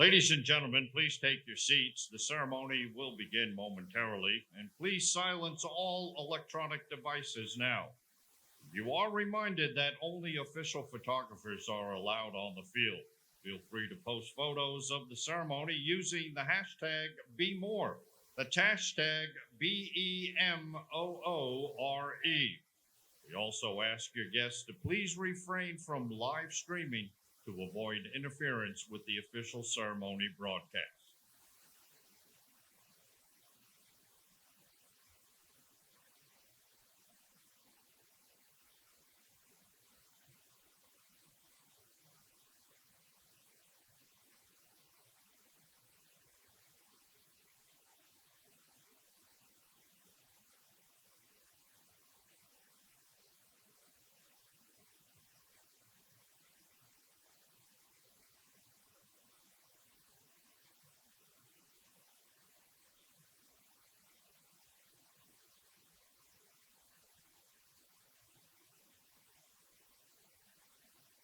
Ladies and gentlemen, please take your seats. The ceremony will begin momentarily, and please silence all electronic devices now. You are reminded that only official photographers are allowed on the field. Feel free to post photos of the ceremony using the hashtag #BeMore. That's hashtag BEMOORE. We also ask your guests to please refrain from live streaming to avoid interference with the official ceremony broadcast.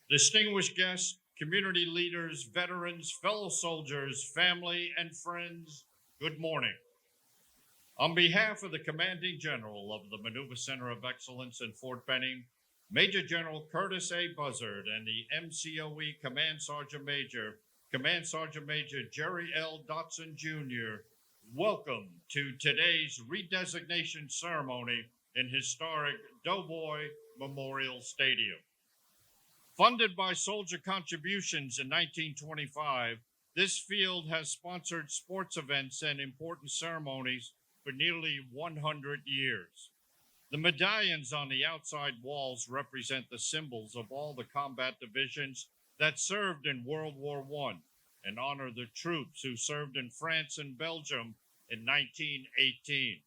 Distinguished guests, community leaders, veterans, fellow soldiers, family, and friends, good morning. On behalf of the Commanding General of the Maneuver Center of Excellence in Fort Benning, Major General Curtis A. Buzzard, and the MCOE Command Sergeant Major Jerry L. Dotson Jr., welcome to today's redesignation ceremony in historic Doughboy Memorial Stadium. Funded by soldier contributions in 1925, this field has sponsored sports events and important ceremonies for nearly 100 years. The medallions on the outside walls represent the symbols of all the combat divisions that served in World War I and honor the troops who served in France and Belgium in 1918.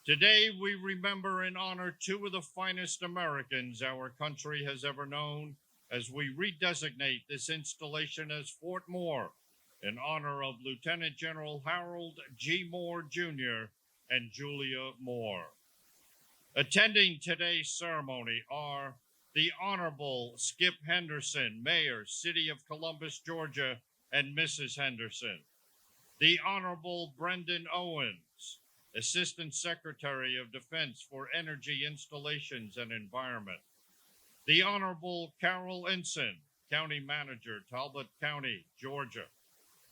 Today, we remember and honor two of the finest Americans our country has ever known as we redesignate this installation as Fort Moore in honor of Lieutenant General Harold G. Moore, Jr. and Julia Moore. Attending today's ceremony are the Honorable Skip Henderson, Mayor, City of Columbus, Georgia, and Mrs. Henderson. The Honorable Brendan Owens, Assistant Secretary of Defense for Energy Installations and Environment. The Honorable Carol Ensign, County Manager, Talbot County, Georgia.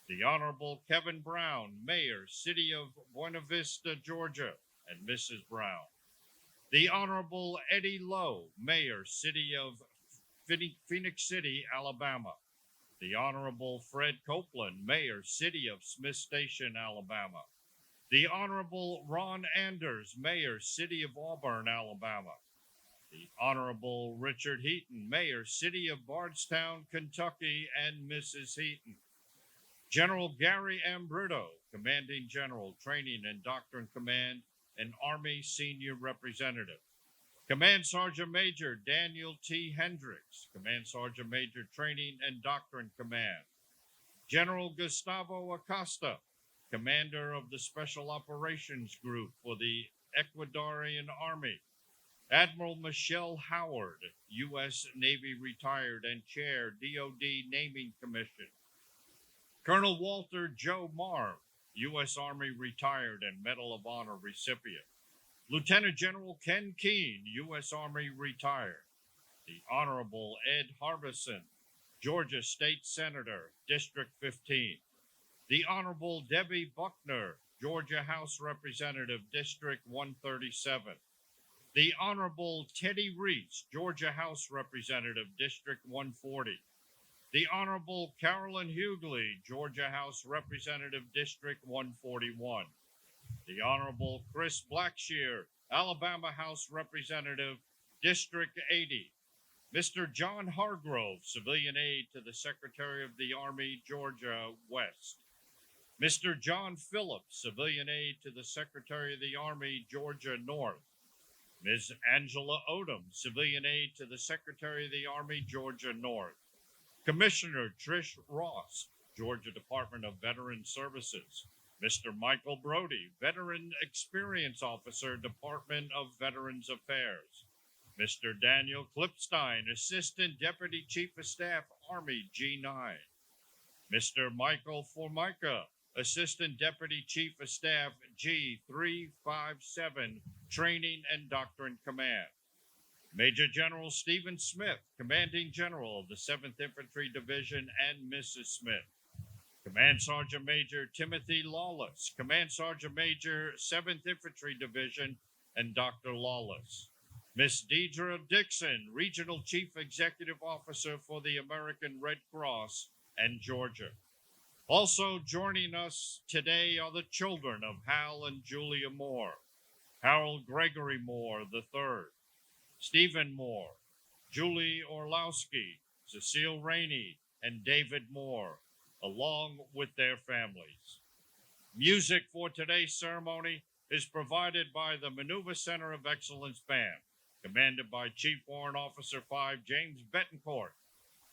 The Honorable Kevin Brown, Mayor, City of Buena Vista, Georgia, and Mrs. Brown. The Honorable Eddie Lowe, Mayor, City of Phoenix City, Alabama. The Honorable Fred Copeland, Mayor, City of Smith Station, Alabama. The Honorable Ron Anders, Mayor, City of Auburn, Alabama. The Honorable Richard Heaton, Mayor, City of Bardstown, Kentucky, and Mrs. Heaton. General Gary M. Brito, Commanding General, Training and Doctrine Command, and Army Senior Representative. Command Sergeant Major Daniel T. Hendricks, Command Sergeant Major, Training and Doctrine Command. General Gustavo Acosta, Commander of the Special Operations Group for the Ecuadorian Army. Admiral Michelle Howard, U.S. Navy retired and Chair, DoD Naming Commission. Colonel Walter Joe Marv, U.S. Army retired and Medal of Honor recipient. Lieutenant General Ken Keene, U.S. Army retired. The Honorable Ed Harbison, Georgia State Senator, District 15. The Honorable Debbie Buckner, Georgia House Representative, District 137. The Honorable Teddy Reese, Georgia House Representative, District 140. The Honorable Carolyn Hughley, Georgia House Representative, District 141. The Honorable Chris Blackshear, Alabama House Representative, District 80. Mr. John Hargrove, Civilian Aide to the Secretary of the Army, Georgia West. Mr. John Phillips, Civilian Aide to the Secretary of the Army, Georgia North. Ms. Angela Odom, Civilian Aide to the Secretary of the Army, Georgia North. Commissioner Trish Ross, Georgia Department of Veteran Services. Mr. Michael Brody, Veteran Experience Officer, Department of Veterans Affairs. Mr. Daniel Klipstein, Assistant Deputy Chief of Staff, Army G9. Mr. Michael Formica, Assistant Deputy Chief of Staff G357, Training and Doctrine Command. Major General Stephen Smith, Commanding General of the 7th Infantry Division, and Mrs. Smith. Command Sergeant Major Timothy Lawless, Command Sergeant Major, 7th Infantry Division, and Dr. Lawless. Miss Deidre Dixon, Regional Chief Executive Officer for the American Red Cross and Georgia. Also joining us today are the children of Hal and Julia Moore, Harold Gregory Moore III, Stephen Moore, Julie Orlowski, Cecile Rainey, and David Moore, along with their families. Music for today's ceremony is provided by the Maneuver Center of Excellence Band, commanded by Chief Warrant Officer 5 James Betancourt.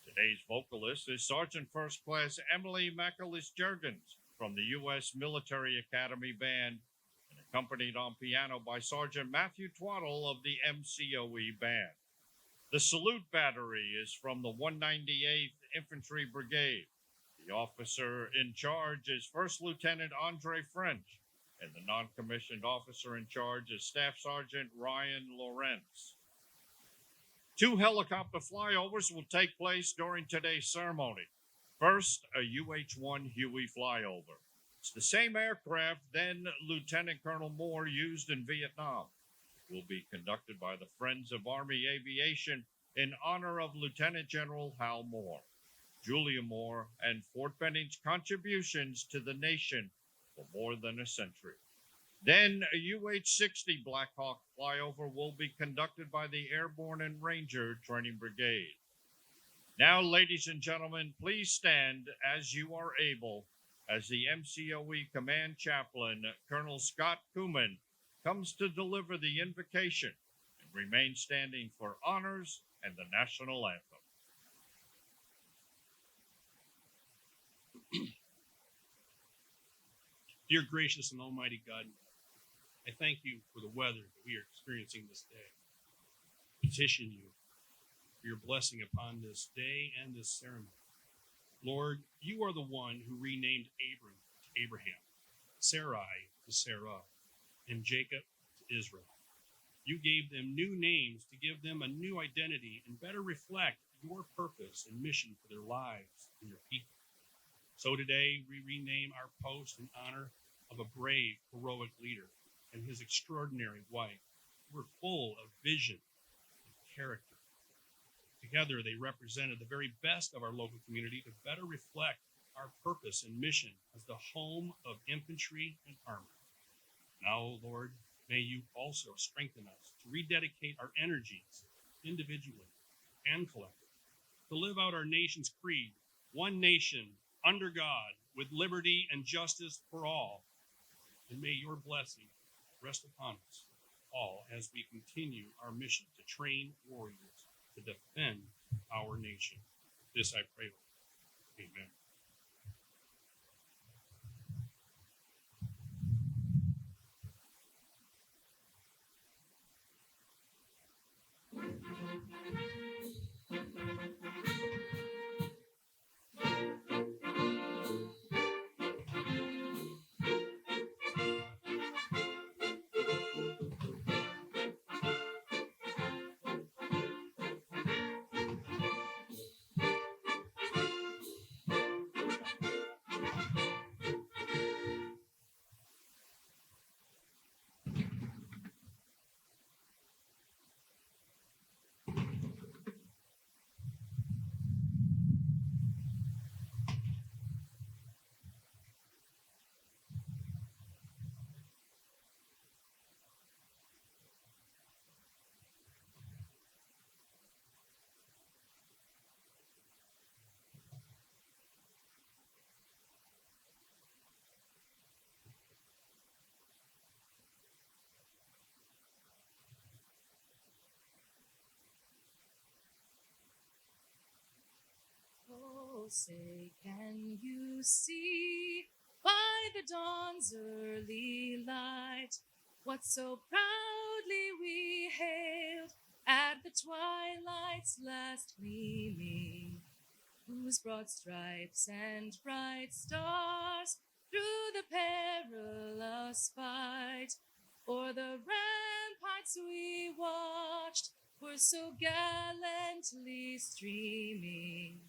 Today's vocalist is Sergeant First Class Emily McAlis Juergens from the U.S. Military Academy Band, and accompanied on piano by Sergeant Matthew Twaddle of the MCOE Band. The salute battery is from the 198th Infantry Brigade. The officer in charge is First Lieutenant Andre French, and the non-commissioned officer in charge is Staff Sergeant Ryan Lawrence. 2 helicopter flyovers will take place during today's ceremony. First, a UH-1 Huey flyover. It's the same aircraft then Lieutenant Colonel Moore used in Vietnam. It will be conducted by the Friends of Army Aviation in honor of Lieutenant General Hal Moore, Julia Moore, and Fort Benning's contributions to the nation for more than a century. Then a UH-60 Black Hawk flyover will be conducted by the Airborne and Ranger Training Brigade. Now, ladies and gentlemen, please stand as you are able as the MCOE Command Chaplain, Colonel Scott Kuhlman, comes to deliver the invocation and remain standing for honors and the national anthem. Dear gracious and almighty God, I thank you for the weather that we are experiencing this day. Petition you for your blessing upon this day and this ceremony. Lord, you are the one who renamed Abram to Abraham, Sarai to Sarah, and Jacob to Israel. You gave them new names to give them a new identity and better reflect your purpose and mission for their lives and your people. So today we rename our post in honor of a brave, heroic leader and his extraordinary wife, who were full of vision and character. Together they represented the very best of our local community to better reflect our purpose and mission as the home of infantry and armor. Now, Lord, may you also strengthen us to rededicate our energies individually and collectively to live out our nation's creed, one nation under God, with liberty and justice for all. And may your blessing rest upon us all as we continue our mission to train warriors to defend our nation. This I pray, Lord. Amen. Oh, say, can you see by the dawn's early light what so proudly we hailed at the twilight's last gleaming? whose broad stripes and bright stars through the perilous fight o'er the ramparts we watched were so gallantly streaming.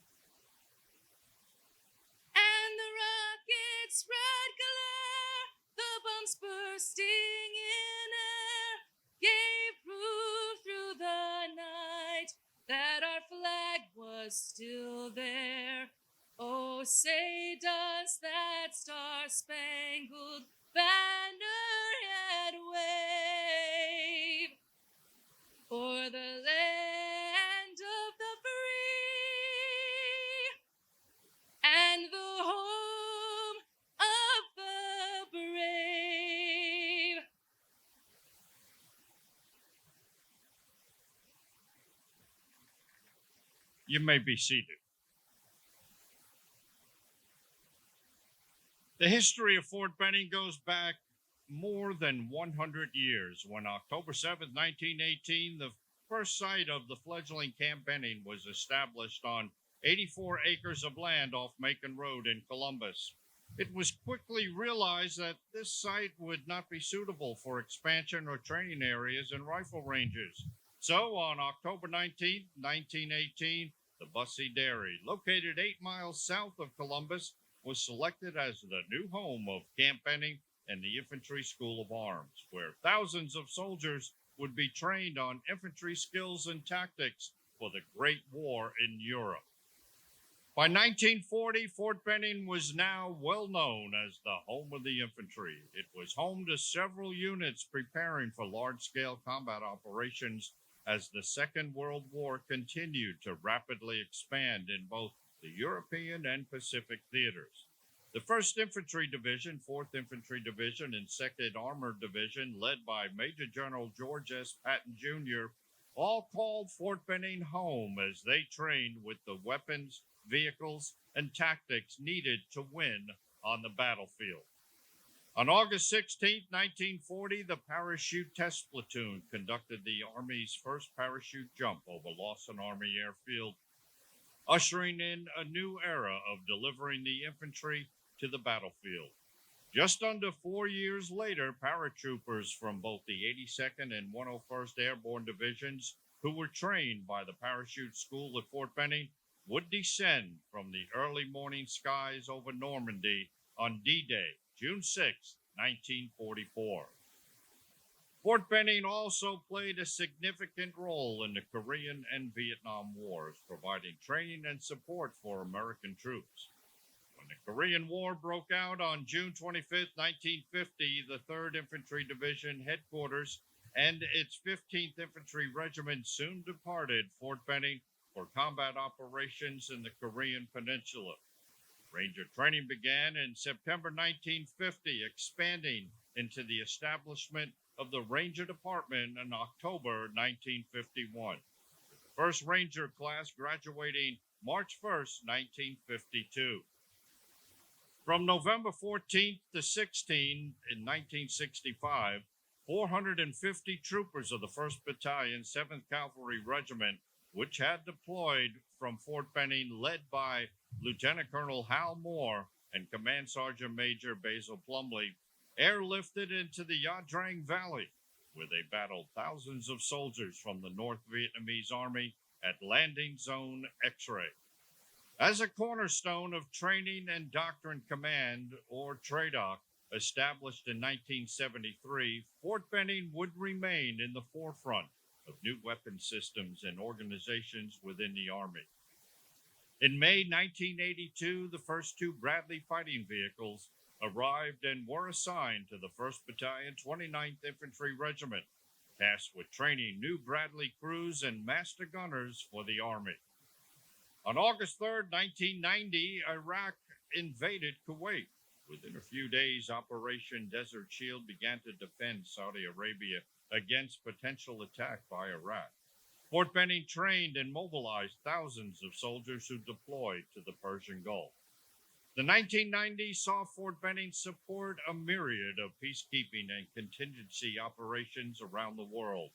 And the rocket's red glare, the bombs bursting in air, gave proof through the night that our flag was still there. Oh, say does that star-spangled banner yet wave o'er the land of the free and the home of the brave. You may be seated. The history of Fort Benning goes back more than 100 years when October 7, 1918, the first site of the fledgling Camp Benning was established on 84 acres of land off Macon Road in Columbus. It was quickly realized that this site would not be suitable for expansion or training areas and rifle ranges. So on October 19, 1918, the Bussey Dairy, located 8 miles south of Columbus, was selected as the new home of Camp Benning and the Infantry School of Arms, where thousands of soldiers would be trained on infantry skills and tactics for the Great War in Europe. By 1940, Fort Benning was now well known as the home of the infantry. It was home to several units preparing for large-scale combat operations as the Second World War continued to rapidly expand in both the European and Pacific theaters. The 1st Infantry Division, 4th Infantry Division, and 2nd Armored Division, led by Major General George S. Patton, Jr., all called Fort Benning home as they trained with the weapons, vehicles, and tactics needed to win on the battlefield. On August 16, 1940, the Parachute Test Platoon conducted the Army's first parachute jump over Lawson Army Airfield, ushering in a new era of delivering the infantry to the battlefield. Just under 4 years later, paratroopers from both the 82nd and 101st Airborne Divisions, who were trained by the Parachute School at Fort Benning, would descend from the early morning skies over Normandy on D-Day, June 6, 1944. Fort Benning also played a significant role in the Korean and Vietnam Wars, providing training and support for American troops. When the Korean War broke out on June 25, 1950, the 3rd Infantry Division headquarters and its 15th Infantry Regiment soon departed Fort Benning for combat operations in the Korean Peninsula. Ranger training began in September 1950, expanding into the establishment of the Ranger Department in October 1951, with the first Ranger class graduating March 1st, 1952. From November 14th to 16 in 1965, 450 troopers of the 1st Battalion, 7th Cavalry Regiment, which had deployed from Fort Benning, led by Lieutenant Colonel Hal Moore and Command Sergeant Major Basil Plumley, airlifted into the Nha Trang Valley, where they battled thousands of soldiers from the North Vietnamese Army at Landing Zone X-Ray. As a cornerstone of Training and Doctrine Command, or TRADOC, established in 1973, Fort Benning would remain in the forefront of new weapon systems and organizations within the Army. In May 1982, the first 2 Bradley fighting vehicles arrived and were assigned to the 1st Battalion, 29th Infantry Regiment, tasked with training new Bradley crews and master gunners for the Army. On August 3, 1990, Iraq invaded Kuwait. Within a few days, Operation Desert Shield began to defend Saudi Arabia against potential attack by Iraq. Fort Benning trained and mobilized thousands of soldiers who deployed to the Persian Gulf. The 1990s saw Fort Benning support a myriad of peacekeeping and contingency operations around the world.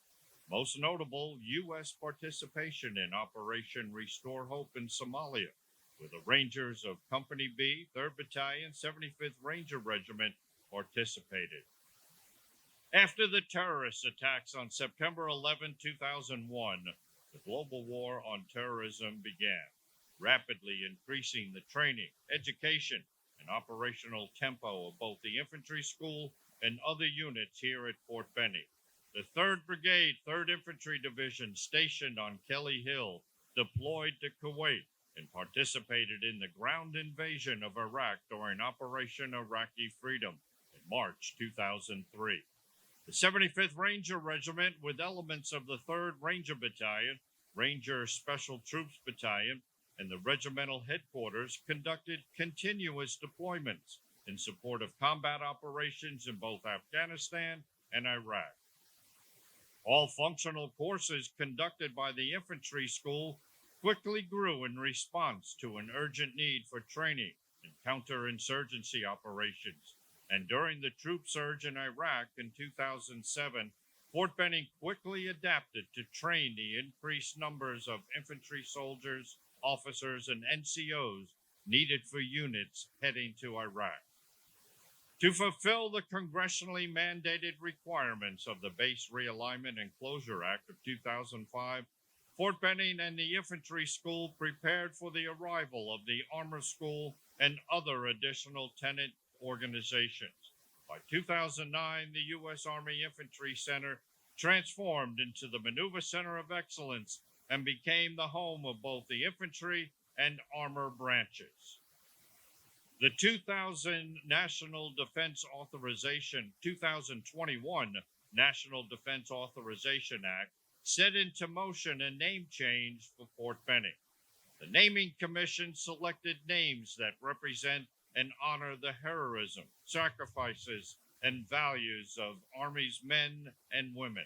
Most notable, U.S. participation in Operation Restore Hope in Somalia, where the Rangers of Company B, 3rd Battalion, 75th Ranger Regiment participated. After the terrorist attacks on September 11, 2001, the global war on terrorism began, rapidly increasing the training, education, and operational tempo of both the infantry school and other units here at Fort Benning. The 3rd Brigade, 3rd Infantry Division, stationed on Kelly Hill, deployed to Kuwait and participated in the ground invasion of Iraq during Operation Iraqi Freedom in March 2003. The 75th Ranger Regiment, with elements of the 3rd Ranger Battalion, Ranger Special Troops Battalion, and the regimental headquarters, conducted continuous deployments in support of combat operations in both Afghanistan and Iraq. All functional courses conducted by the infantry school quickly grew in response to an urgent need for training in counterinsurgency operations. And during the troop surge in Iraq in 2007, Fort Benning quickly adapted to train the increased numbers of infantry soldiers, officers, and NCOs needed for units heading to Iraq. To fulfill the congressionally mandated requirements of the Base Realignment and Closure Act of 2005, Fort Benning and the Infantry School prepared for the arrival of the Armor School and other additional tenant organizations. By 2009, the U.S. Army Infantry Center transformed into the Maneuver Center of Excellence and became the home of both the infantry and armor branches. The 2021 National Defense Authorization Act set into motion a name change for Fort Benning. The Naming Commission selected names that represent and honor the heroism, sacrifices, and values of Army's men and women.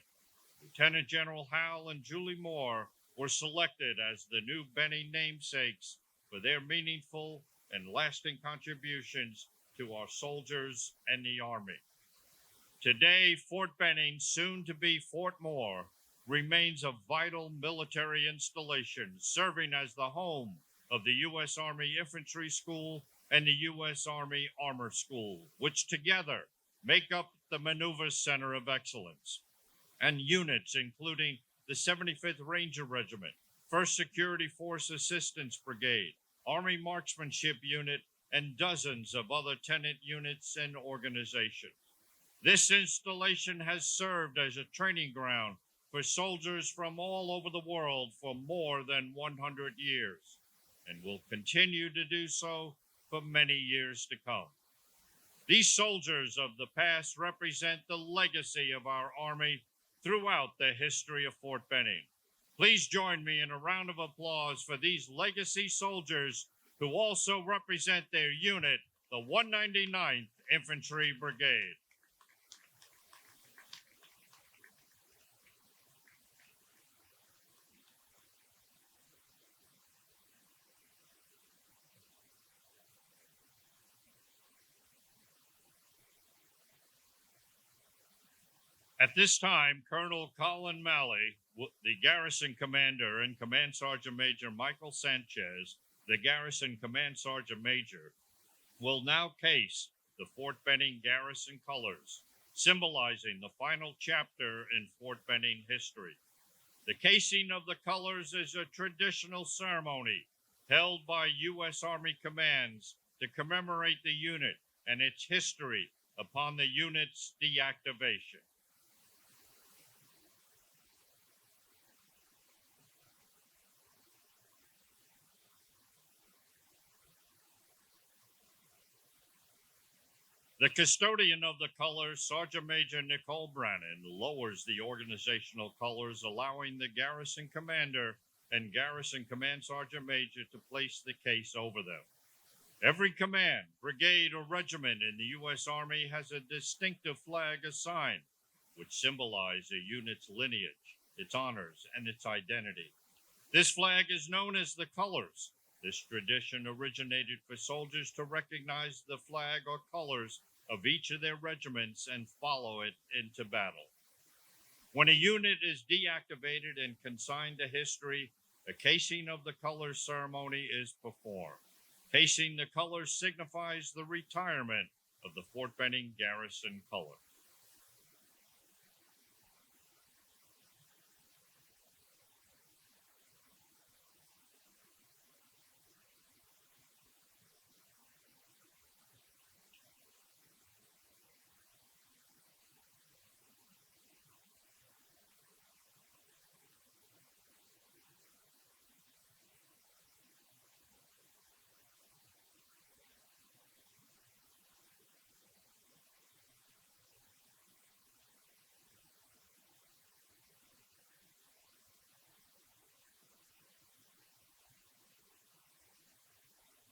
Lieutenant General Hal and Julie Moore were selected as the new Benning namesakes for their meaningful and lasting contributions to our soldiers and the Army. Today, Fort Benning, soon to be Fort Moore, remains a vital military installation, serving as the home of the U.S. Army Infantry School and the U.S. Army Armor School, which together make up the Maneuver Center of Excellence, and units including the 75th Ranger Regiment, 1st Security Force Assistance Brigade, Army Marksmanship Unit, and dozens of other tenant units and organizations. This installation has served as a training ground for soldiers from all over the world for more than 100 years, and will continue to do so for many years to come. These soldiers of the past represent the legacy of our Army throughout the history of Fort Benning. Please join me in a round of applause for these legacy soldiers who also represent their unit, the 199th Infantry Brigade. At this time, Colonel Colin Malley, the Garrison Commander, and Command Sergeant Major Michael Sanchez, the Garrison Command Sergeant Major, will now case the Fort Benning Garrison colors, symbolizing the final chapter in Fort Benning history. The casing of the colors is a traditional ceremony held by U.S. Army commands to commemorate the unit and its history upon the unit's deactivation. The custodian of the colors, Sergeant Major Nicole Brannon, lowers the organizational colors, allowing the Garrison Commander and Garrison Command Sergeant Major to place the case over them. Every command, brigade, or regiment in the U.S. Army has a distinctive flag assigned, which symbolize a unit's lineage, its honors, and its identity. This flag is known as the colors. This tradition originated for soldiers to recognize the flag or colors of each of their regiments and follow it into battle. When a unit is deactivated and consigned to history, a casing of the colors ceremony is performed. Casing the colors signifies the retirement of the Fort Benning Garrison colors.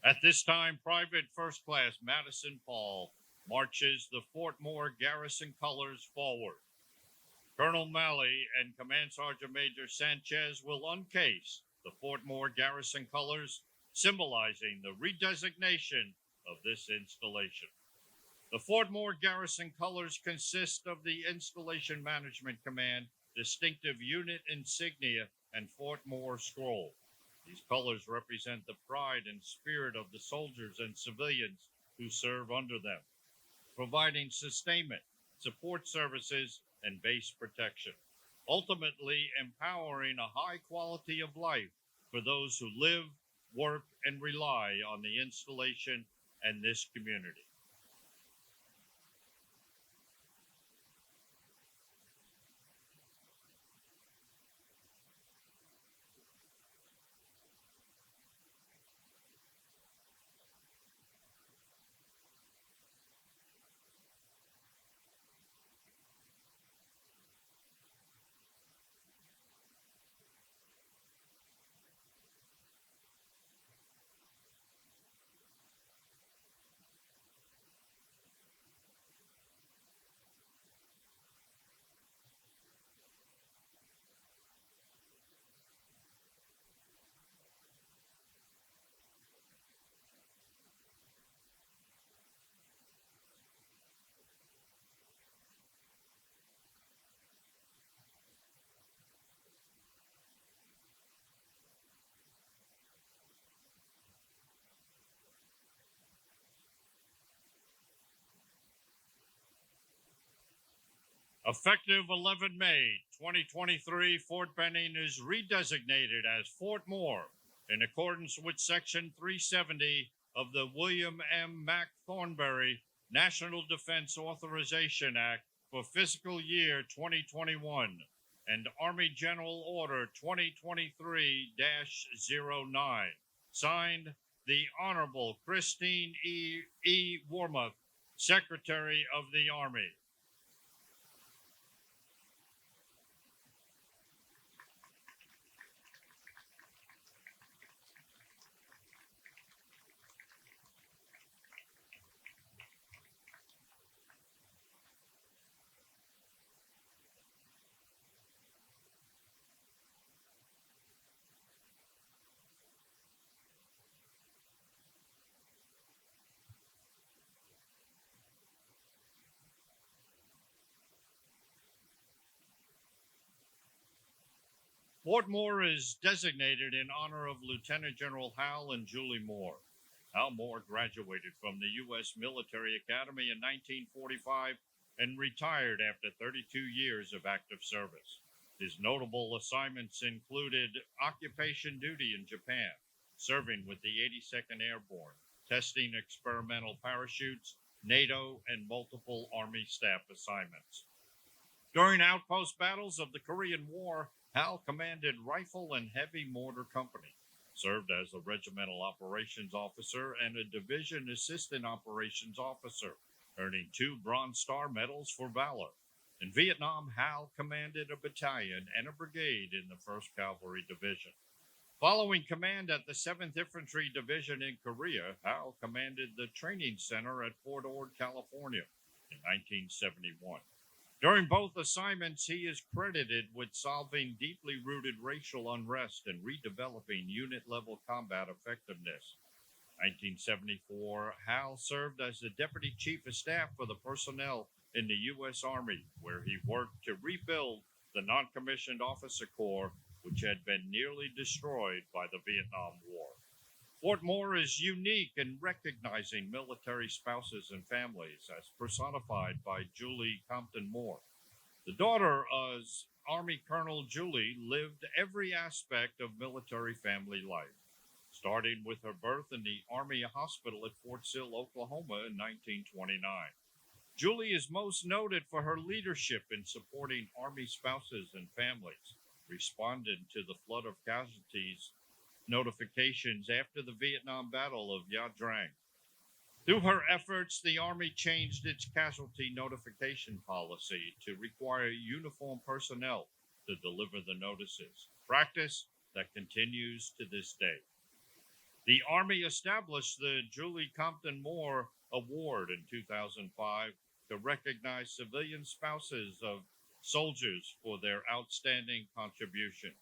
At this time, Private First Class Madison Paul marches the Fort Moore Garrison colors forward. Colonel Malley and Command Sergeant Major Sanchez will uncase the Fort Moore Garrison colors, symbolizing the redesignation of this installation. The Fort Moore Garrison colors consist of the Installation Management Command distinctive unit insignia and Fort Moore scroll. These colors represent the pride and spirit of the soldiers and civilians who serve under them, providing sustainment, support services, and base protection, ultimately empowering a high quality of life for those who live, work, and rely on the installation and this community. Effective 11 May 2023, Fort Benning is redesignated as Fort Moore in accordance with Section 370 of the William M. Mac Thornberry National Defense Authorization Act for fiscal year 2021 and Army General Order 2023-09. Signed, the Honorable Christine E. Wormuth, Secretary of the Army. Fort Moore is designated in honor of Lieutenant General Hal and Julie Moore. Hal Moore graduated from the U.S. Military Academy in 1945 and retired after 32 years of active service. His notable assignments included occupation duty in Japan, serving with the 82nd Airborne, testing experimental parachutes, NATO, and multiple Army staff assignments. During outpost battles of the Korean War, Hal commanded Rifle and Heavy Mortar Company, served as a Regimental Operations Officer and a Division Assistant Operations Officer, earning 2 Bronze Star Medals for valor. In Vietnam, Hal commanded a battalion and a brigade in the 1st Cavalry Division. Following command at the 7th Infantry Division in Korea, Hal commanded the Training Center at Fort Ord, California in 1971. During both assignments, he is credited with solving deeply rooted racial unrest and redeveloping unit-level combat effectiveness. 1974, Hal served as the Deputy Chief of Staff for the personnel in the U.S. Army, where he worked to rebuild the Non-Commissioned Officer Corps which had been nearly destroyed by the Vietnam War. Fort Moore is unique in recognizing military spouses and families as personified by Julie Compton Moore. The daughter of Army Colonel Julie lived every aspect of military family life, starting with her birth in the Army Hospital at Fort Sill, Oklahoma in 1929. Julie is most noted for her leadership in supporting Army spouses and families, responding to the flood of casualties notifications after the Vietnam Battle of Nha Trang. Through her efforts, the Army changed its casualty notification policy to require uniformed personnel to deliver the notices, practice that continues to this day. The Army established the Julie Compton Moore Award in 2005 to recognize civilian spouses of soldiers for their outstanding contributions.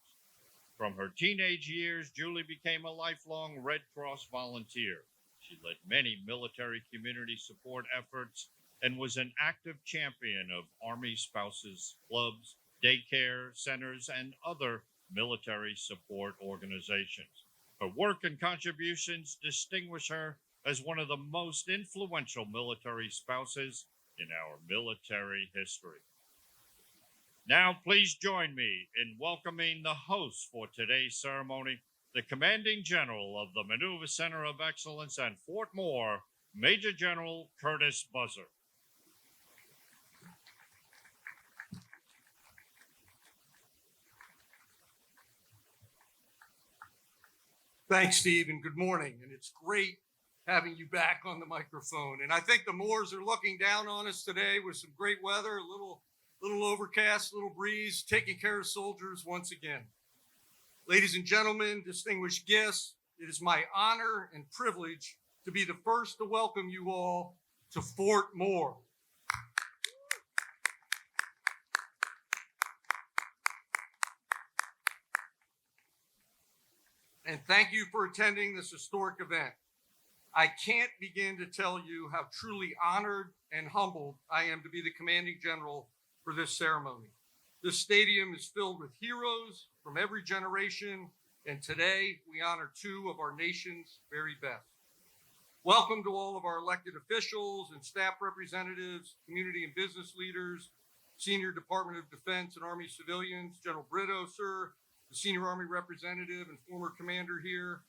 From her teenage years, Julie became a lifelong Red Cross volunteer. She led many military community support efforts and was an active champion of Army spouses clubs, daycare centers, and other military support organizations. Her work and contributions distinguish her as one of the most influential military spouses in our military history. Now, please join me in welcoming the host for today's ceremony, the Commanding General of the Maneuver Center of Excellence at Fort Moore, Major General Curtis Buzzer. Thanks, Steve, and good morning. And it's great having you back on the microphone. And I think the Moores are looking down on us today with some great weather, a little overcast, little breeze, taking care of soldiers once again. Ladies and gentlemen, distinguished guests, it is my honor and privilege to be the first to welcome you all to Fort Moore. And thank you for attending this historic event. I can't begin to tell you how truly honored and humbled I am to be the commanding general for this ceremony. This stadium is filled with heroes from every generation, and today we honor two of our nation's very best. Welcome to all of our elected officials and staff representatives, community and business leaders, Senior Department of Defense and Army civilians, General Brito, sir, the Senior Army Representative and former commander here,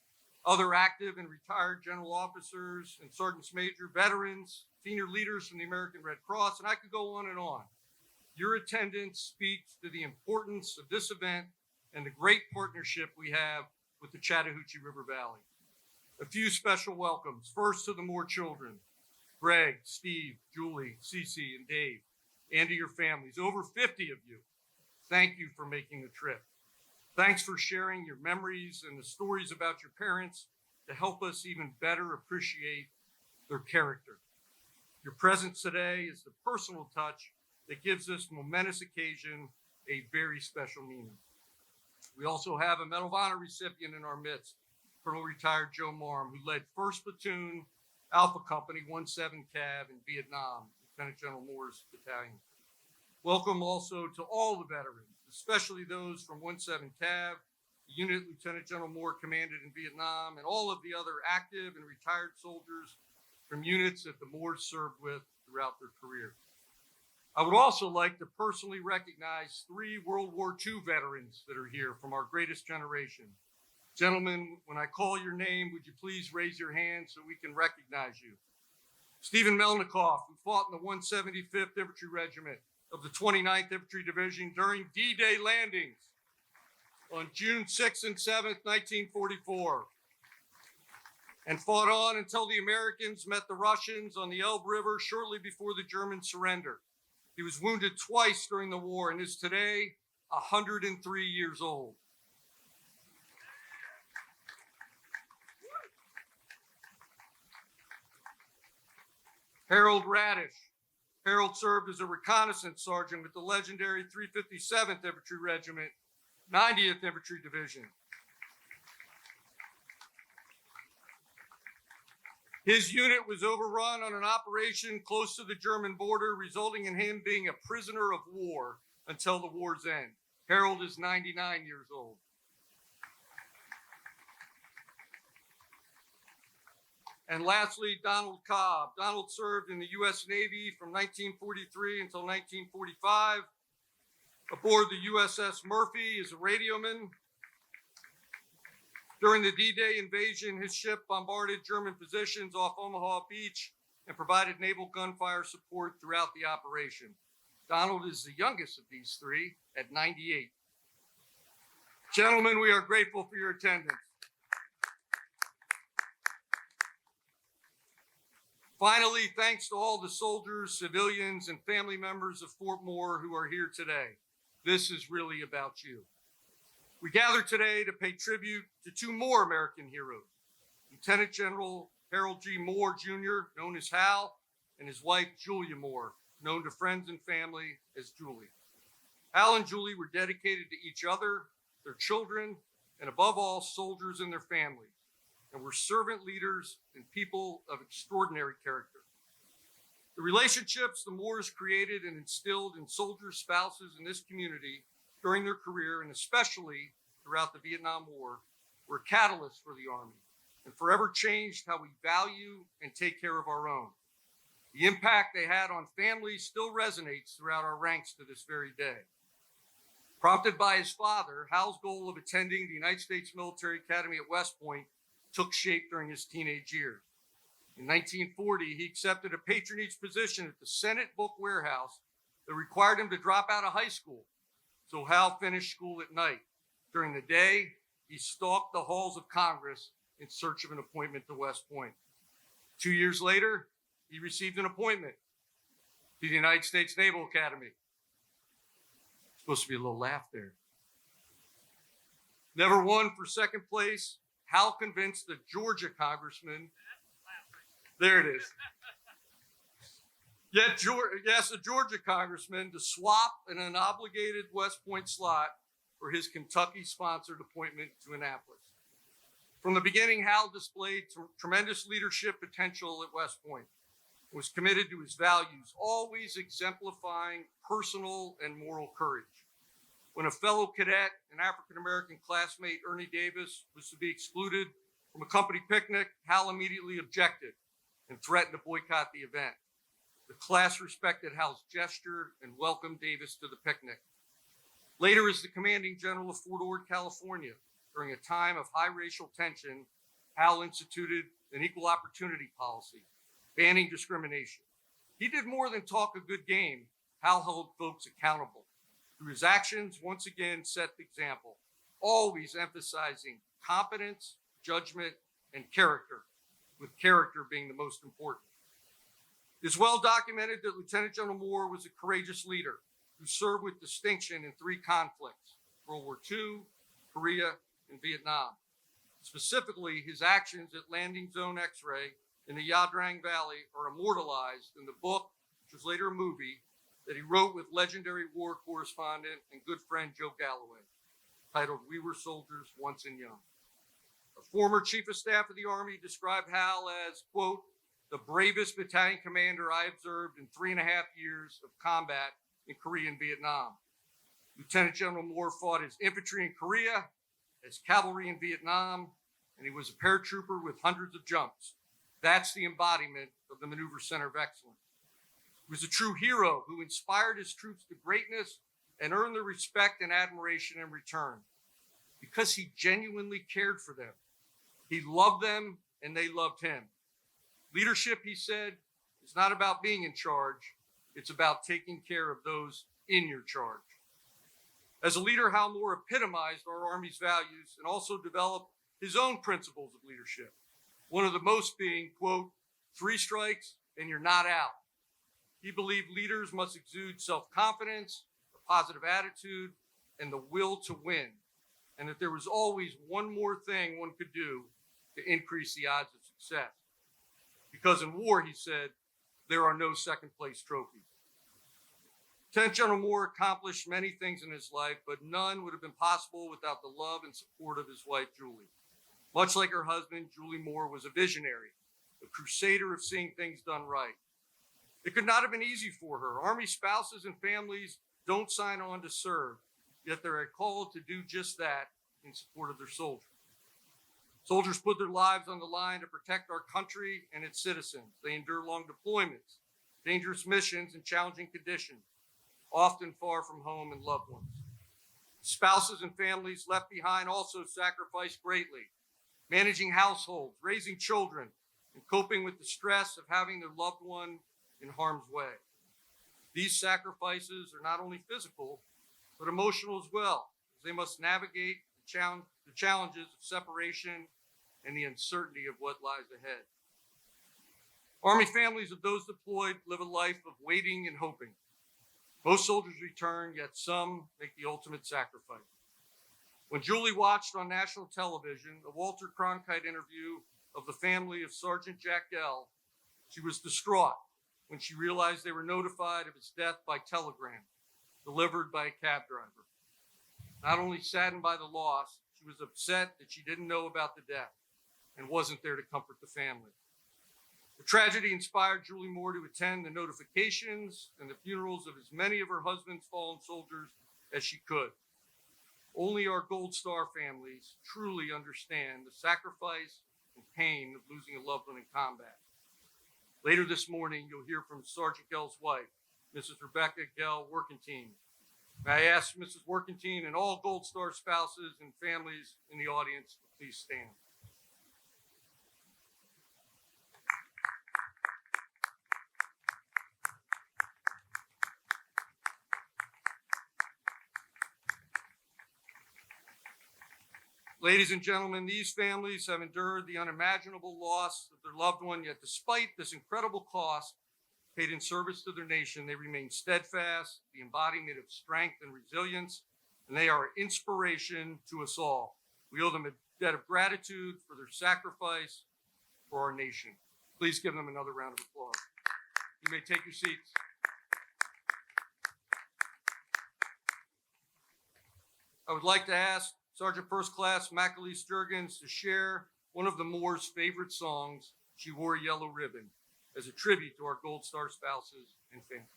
other active and retired general officers and sergeants major, veterans, senior leaders from the American Red Cross, and I could go on and on. Your attendance speaks to the importance of this event and the great partnership we have with the Chattahoochee River Valley. A few special welcomes. First to the Moore children, Greg, Steve, Julie, Cece, and Dave, and to your families, over 50 of you. Thank you for making the trip. Thanks for sharing your memories and the stories about your parents to help us even better appreciate their character. Your presence today is the personal touch that gives this momentous occasion a very special meaning. We also have a Medal of Honor recipient in our midst, Colonel retired Joe Marm, who led 1st Platoon Alpha Company 17 Cav in Vietnam, Lieutenant General Moore's battalion. Welcome also to all the veterans, especially those from 17 Cav, the unit Lieutenant General Moore commanded in Vietnam, and all of the other active and retired soldiers from units that the Moores served with throughout their career. I would also like to personally recognize 3 World War II veterans that are here from our greatest generation. Gentlemen, when I call your name, would you please raise your hand so we can recognize you? Stephen Melnikoff, who fought in the 175th Infantry Regiment of the 29th Infantry Division during D-Day landings on June 6th and 7th, 1944, and fought on until the Americans met the Russians on the Elbe River shortly before the German surrender. He was wounded twice during the war and is today 103 years old. Harold Radish. Harold served as a reconnaissance sergeant with the legendary 357th Infantry Regiment, 90th Infantry Division. His unit was overrun on an operation close to the German border, resulting in him being a prisoner of war until the war's end. Harold is 99 years old. And lastly, Donald Cobb. Donald served in the U.S. Navy from 1943 until 1945. Aboard the USS Murphy as a radioman. During the D-Day invasion, his ship bombarded German positions off Omaha Beach and provided naval gunfire support throughout the operation. Donald is the youngest of these three at 98. Gentlemen, we are grateful for your attendance. Finally, thanks to all the soldiers, civilians, and family members of Fort Moore who are here today. This is really about you. We gather today to pay tribute to two more American heroes, Lieutenant General Harold G. Moore, Jr., known as Hal, and his wife, Julia Moore, known to friends and family as Julie. Hal and Julie were dedicated to each other, their children, and above all, soldiers and their families, and were servant leaders and people of extraordinary character. The relationships the Moores created and instilled in soldiers' spouses in this community during their career, and especially throughout the Vietnam War, were catalysts for the Army and forever changed how we value and take care of our own. The impact they had on families still resonates throughout our ranks to this very day. Prompted by his father, Hal's goal of attending the United States Military Academy at West Point took shape during his teenage years. In 1940, he accepted a patronage position at the Senate Book Warehouse that required him to drop out of high school. So Hal finished school at night. During the day, he stalked the halls of Congress in search of an appointment to West Point. 2 years later, he received an appointment to the United States Naval Academy. Supposed to be a little laugh there. Never won for second place, Hal convinced the Georgia congressman, there it is. Yes, a Georgia congressman to swap an unobligated West Point slot for his Kentucky-sponsored appointment to Annapolis. From the beginning, Hal displayed tremendous leadership potential at West Point. He was committed to his values, always exemplifying personal and moral courage. When a fellow cadet, an African-American classmate, Ernie Davis, was to be excluded from a company picnic, Hal immediately objected and threatened to boycott the event. The class respected Hal's gesture and welcomed Davis to the picnic. Later, as the commanding general of Fort Ord, California, during a time of high racial tension, Hal instituted an equal opportunity policy, banning discrimination. He did more than talk a good game. Hal held folks accountable. Through his actions, once again set the example, always emphasizing competence, judgment, and character, with character being the most important. It is well documented that Lieutenant General Moore was a courageous leader who served with distinction in 3 conflicts, World War II, Korea, and Vietnam. Specifically, his actions at Landing Zone X-Ray in the Ia Drang Valley are immortalized in the book, which was later a movie, that he wrote with legendary war correspondent and good friend Joe Galloway, titled We Were Soldiers Once and Young. A former chief of staff of the Army described Hal as, quote, the bravest battalion commander I observed in 3.5 years of combat in Korea and Vietnam. Lieutenant General Moore fought as infantry in Korea, as cavalry in Vietnam, and he was a paratrooper with hundreds of jumps. That's the embodiment of the Maneuver Center of Excellence. He was a true hero who inspired his troops to greatness and earned their respect and admiration in return because he genuinely cared for them. He loved them and they loved him. Leadership, he said, is not about being in charge. It's about taking care of those in your charge. As a leader, Hal Moore epitomized our Army's values and also developed his own principles of leadership. One of the most being, quote, 3 strikes and you're not out. He believed leaders must exude self-confidence, a positive attitude, and the will to win, and that there was always one more thing one could do to increase the odds of success. Because in war, he said, there are no second-place trophies. Lieutenant General Moore accomplished many things in his life, but none would have been possible without the love and support of his wife, Julie. Much like her husband, Julie Moore was a visionary, a crusader of seeing things done right. It could not have been easy for her. Army spouses and families don't sign on to serve, yet they're called to do just that in support of their soldiers. Soldiers put their lives on the line to protect our country and its citizens. They endure long deployments, dangerous missions, and challenging conditions, often far from home and loved ones. Spouses and families left behind also sacrifice greatly, managing households, raising children, and coping with the stress of having their loved one in harm's way. These sacrifices are not only physical, but emotional as well, as they must navigate the challenges of separation and the uncertainty of what lies ahead. Army families of those deployed live a life of waiting and hoping. Most soldiers return, yet some make the ultimate sacrifice. When Julie watched on national television a Walter Cronkite interview of the family of Sergeant Jack Gell, she was distraught when she realized they were notified of his death by telegram, delivered by a cab driver. Not only saddened by the loss, she was upset that she didn't know about the death and wasn't there to comfort the family. The tragedy inspired Julie Moore to attend the notifications and the funerals of as many of her husband's fallen soldiers as she could. Only our Gold Star families truly understand the sacrifice and pain of losing a loved one in combat. Later this morning, you'll hear from Sergeant Gell's wife, Mrs. Rebecca Gell Workentine. May I ask Mrs. Workentine and all Gold Star spouses and families in the audience to please stand. Ladies and gentlemen, these families have endured the unimaginable loss of their loved one, yet despite this incredible cost paid in service to their nation, they remain steadfast, the embodiment of strength and resilience, and they are an inspiration to us all. We owe them a debt of gratitude for their sacrifice for our nation. Please give them another round of applause. You may take your seats. I would like to ask Sergeant First Class Macaulay Sturgins to share one of the Moore's favorite songs, She Wore a Yellow Ribbon, as a tribute to our Gold Star spouses and families.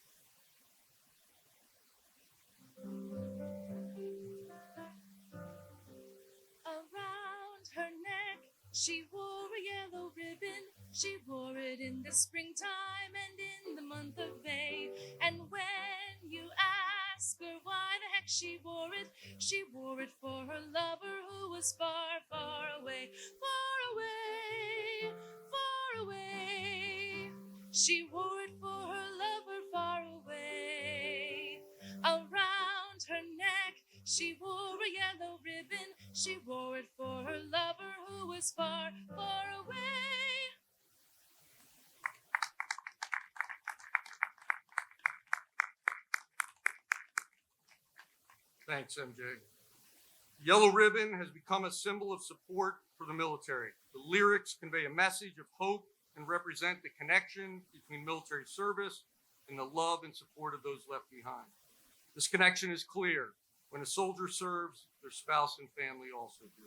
Around her neck, she wore a yellow ribbon. She wore it in the springtime and in the month of May. And when you ask her why the heck she wore it for her lover who was far, far away, far away, far away. She wore it for her lover far away. Around her neck, she wore a yellow ribbon. She wore it for her lover who was far, far away. Thanks, MJ. The yellow ribbon has become a symbol of support for the military. The lyrics convey a message of hope and represent the connection between military service and the love and support of those left behind. This connection is clear. When a soldier serves, their spouse and family also do.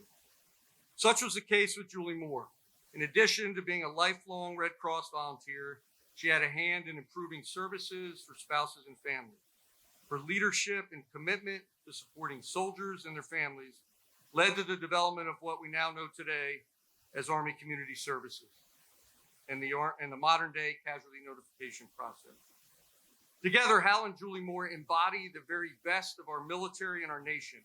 Such was the case with Julie Moore. In addition to being a lifelong Red Cross volunteer, she had a hand in improving services for spouses and families. Her leadership and commitment to supporting soldiers and their families led to the development of what we now know today as Army Community Services and the modern day casualty notification process. Together, Hal and Julie Moore embody the very best of our military and our nation,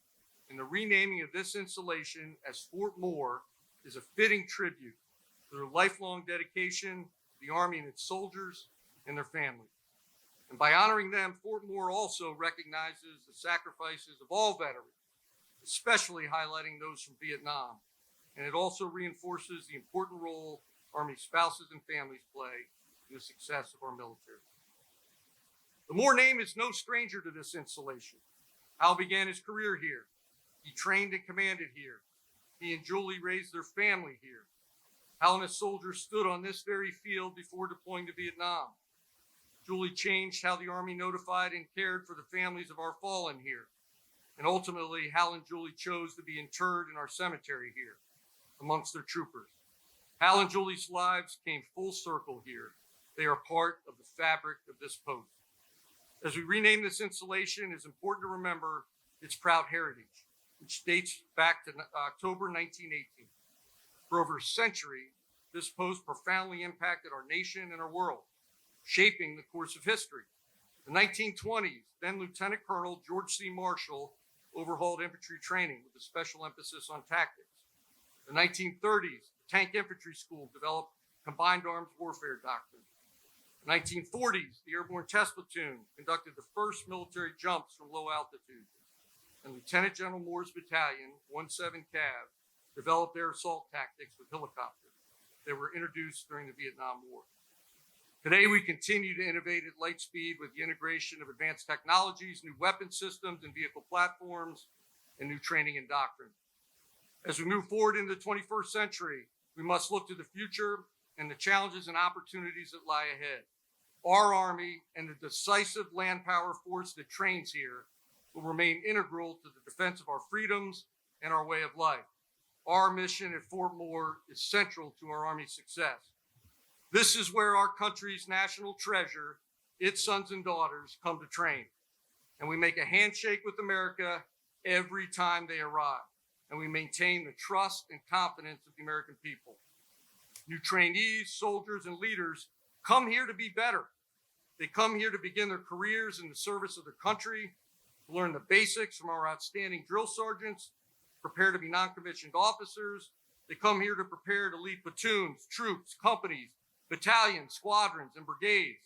and the renaming of this installation as Fort Moore is a fitting tribute to their lifelong dedication to the Army and its soldiers and their families. And by honoring them, Fort Moore also recognizes the sacrifices of all veterans, especially highlighting those from Vietnam. And it also reinforces the important role Army spouses and families play in the success of our military. The Moore name is no stranger to this installation. Hal began his career here. He trained and commanded here. He and Julie raised their family here. Hal and his soldiers stood on this very field before deploying to Vietnam. Julie changed how the Army notified and cared for the families of our fallen here. And ultimately, Hal and Julie chose to be interred in our cemetery here amongst their troopers. Hal and Julie's lives came full circle here. They are part of the fabric of this post. As we rename this installation, it's important to remember its proud heritage, which dates back to October 1918. For over a century, this post profoundly impacted our nation and our world, shaping the course of history. In the 1920s, then Lieutenant Colonel George C. Marshall overhauled infantry training with a special emphasis on tactics. In the 1930s, the Tank Infantry School developed combined arms warfare doctrine. In the 1940s, the Airborne Test Platoon conducted the first military jumps from low altitude. And Lieutenant General Moore's battalion, 17 Cav, developed air assault tactics with helicopters that were introduced during the Vietnam War. Today, we continue to innovate at light speed with the integration of advanced technologies, new weapon systems and vehicle platforms, and new training and doctrine. As we move forward into the 21st century, we must look to the future and the challenges and opportunities that lie ahead. Our Army and the decisive land power force that trains here will remain integral to the defense of our freedoms and our way of life. Our mission at Fort Moore is central to our Army's success. This is where our country's national treasure, its sons and daughters, come to train. And we make a handshake with America every time they arrive. And we maintain the trust and confidence of the American people. New trainees, soldiers, and leaders come here to be better. They come here to begin their careers in the service of their country, to learn the basics from our outstanding drill sergeants, prepare to be non-commissioned officers. They come here to prepare to lead platoons, troops, companies, battalions, squadrons, and brigades.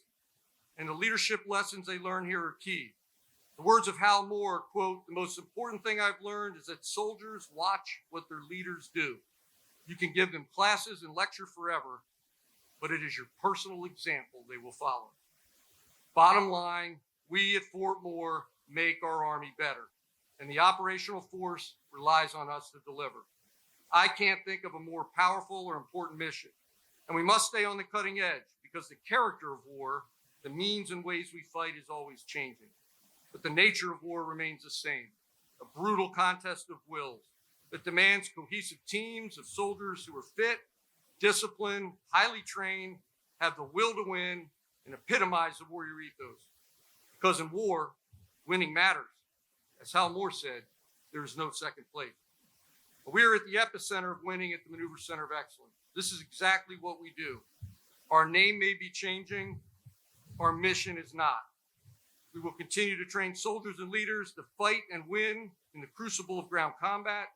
And the leadership lessons they learn here are key. The words of Hal Moore, quote, "The most important thing I've learned is that soldiers watch what their leaders do. You can give them classes and lecture forever, but it is your personal example they will follow." Bottom line, we at Fort Moore make our Army better, and the operational force relies on us to deliver. I can't think of a more powerful or important mission, and we must stay on the cutting edge because the character of war, the means and ways we fight, is always changing. But the nature of war remains the same, a brutal contest of wills that demands cohesive teams of soldiers who are fit, disciplined, highly trained, have the will to win, and epitomize the warrior ethos. Because in war, winning matters. As Hal Moore said, there is no second place. But we are at the epicenter of winning at the Maneuver Center of Excellence. This is exactly what we do. Our name may be changing, our mission is not. We will continue to train soldiers and leaders to fight and win in the crucible of ground combat,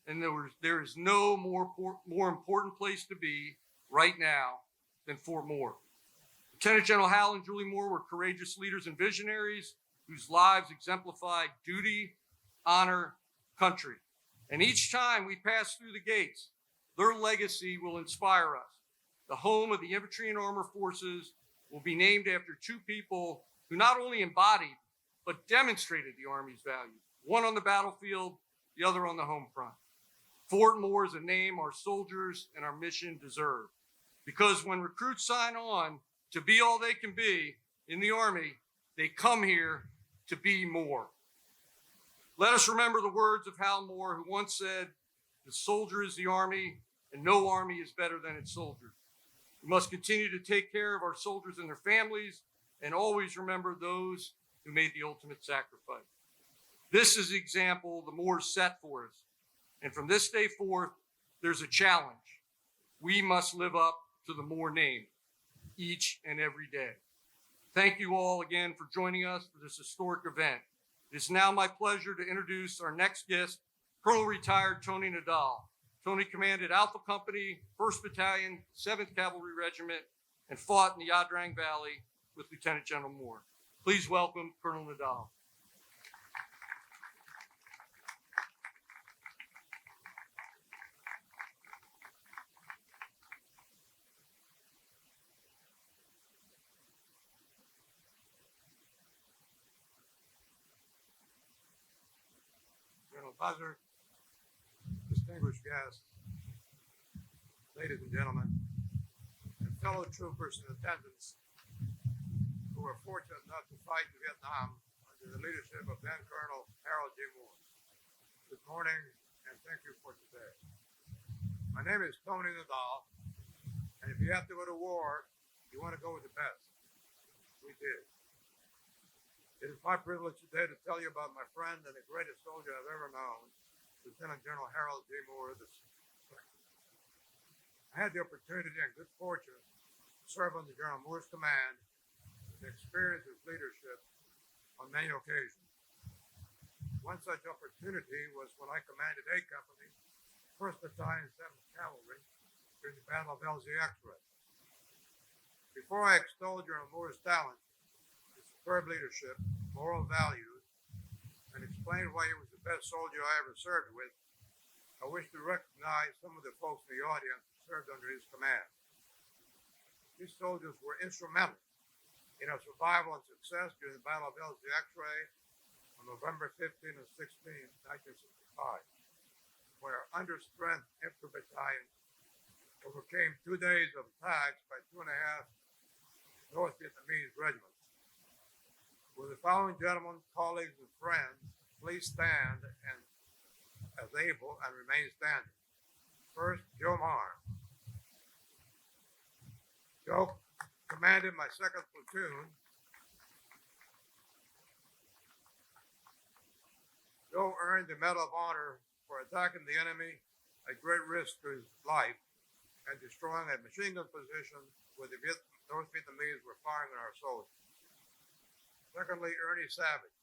and there is no more important place to be right now than Fort Moore. Lieutenant General Hal and Julie Moore were courageous leaders and visionaries whose lives exemplified duty, honor, country. And each time we pass through the gates, their legacy will inspire us. The home of the Infantry and Armor Forces will be named after two people who not only embodied, but demonstrated the Army's values, one on the battlefield, the other on the home front. Fort Moore is a name our soldiers and our mission deserve. Because when recruits sign on to be all they can be in the Army, they come here to be more. Let us remember the words of Hal Moore, who once said, "The soldier is the Army, and no Army is better than its soldiers." We must continue to take care of our soldiers and their families, and always remember those who made the ultimate sacrifice. This is the example the Moors set for us. And from this day forth, there's a challenge. We must live up to the Moore name each and every day. Thank you all again for joining us for this historic event. It is now my pleasure to introduce our next guest, Colonel Retired Tony Nadal. Tony commanded Alpha Company, 1st Battalion, 7th Cavalry Regiment, and fought in the Yadrang Valley with Lieutenant General Moore. Please welcome Colonel Nadal. General Buzzard, distinguished guests, ladies and gentlemen, and fellow troopers in attendance who were fortunate enough to fight in Vietnam under the leadership of then Colonel Harold J. Moore. Good morning, and thank you for today. My name is Tony Nadal, and if you have to go to war, you want to go with the best. We did. It is my privilege today to tell you about my friend and the greatest soldier I've ever known, Lieutenant General Harold J. Moore II. I had the opportunity and good fortune to serve under General Moore's command and experience his leadership on many occasions. One such opportunity was when I commanded A Company, 1st Battalion, 7th Cavalry, during the Battle of LZX-Ray. Before I extol General Moore's talent, his superb leadership, moral values, and explain why he was the best soldier I ever served with, I wish to recognize some of the folks in the audience who served under his command. These soldiers were instrumental in our survival and success during the Battle of LZX-Ray on November 15 and 16, 1965, where understrength infantry battalion overcame 2 days of attacks by 2.5 North Vietnamese regiments. Will the following gentlemen, colleagues, and friends please stand and as able and remain standing? First, Joe Marr. Joe commanded my 2nd platoon. Joe earned the Medal of Honor for attacking the enemy at great risk to his life and destroying a machine gun position where the North Vietnamese were firing on our soldiers. Secondly, Ernie Savage.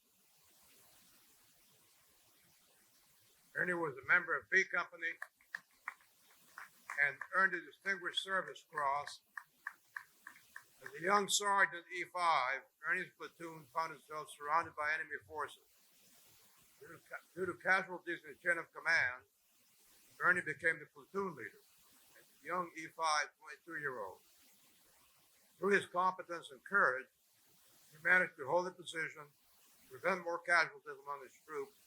Ernie was a member of B Company and earned a Distinguished Service Cross. As a young sergeant E5, Ernie's platoon found itself surrounded by enemy forces. Due to casualties in the chain of command, Ernie became the platoon leader, a young E5 22-year-old. Through his competence and courage, he managed to hold the position, prevent more casualties among his troops,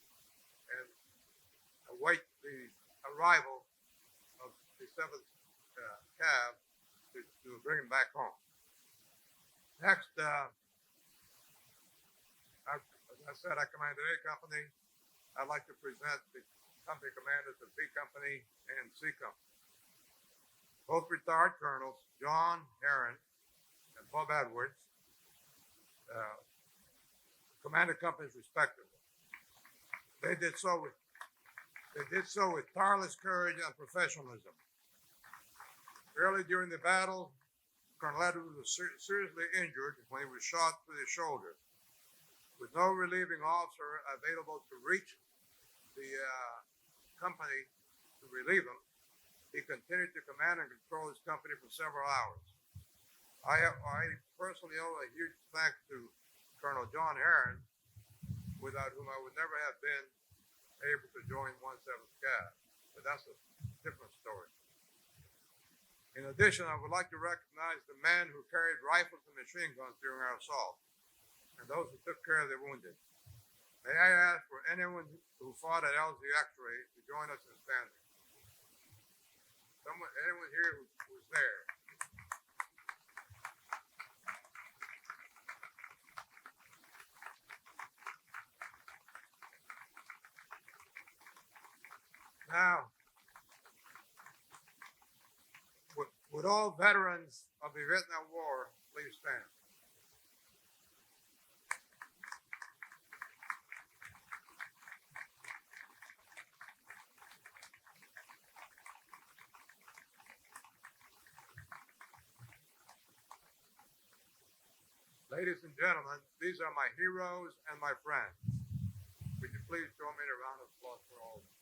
and await the arrival of the 7th Cav to bring him back home. Next, as I said, I commanded A Company. I'd like to present the company commanders of B Company and C Company. Both retired colonels, John Herron and Bob Edwards, commanded companies respectively. They did so with tireless courage and professionalism. Early during the battle, Colonel Edwards was seriously injured when he was shot through the shoulder. With no relieving officer available to reach the company to relieve him, he continued to command and control his company for several hours. I personally owe a huge thanks to Colonel John Herron, without whom I would never have been able to join 1/7th Cav. But that's a different story. In addition, I would like to recognize the men who carried rifles and machine guns during our assault, and those who took care of the wounded. May I ask for anyone who fought at LZX-Ray to join us in standing? Anyone here who was there? Now, would all veterans of the Vietnam War please stand? Ladies and gentlemen, these are my heroes and my friends. Would you please join me in a round of applause for all of them?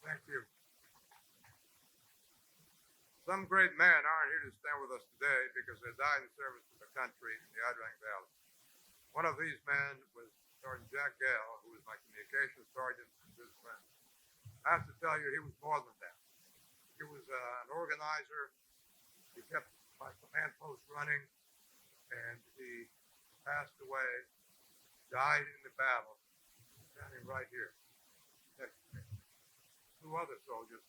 Thank you. Some great men aren't here to stand with us today because they died in service to the country in the Adrang Valley. One of these men was Sergeant Jack Gale, who was my communications sergeant and good friend. I have to tell you, he was more than that. He was an organizer. He kept my command post running, and he passed away, died in the battle, standing right here next to me. 2 other soldiers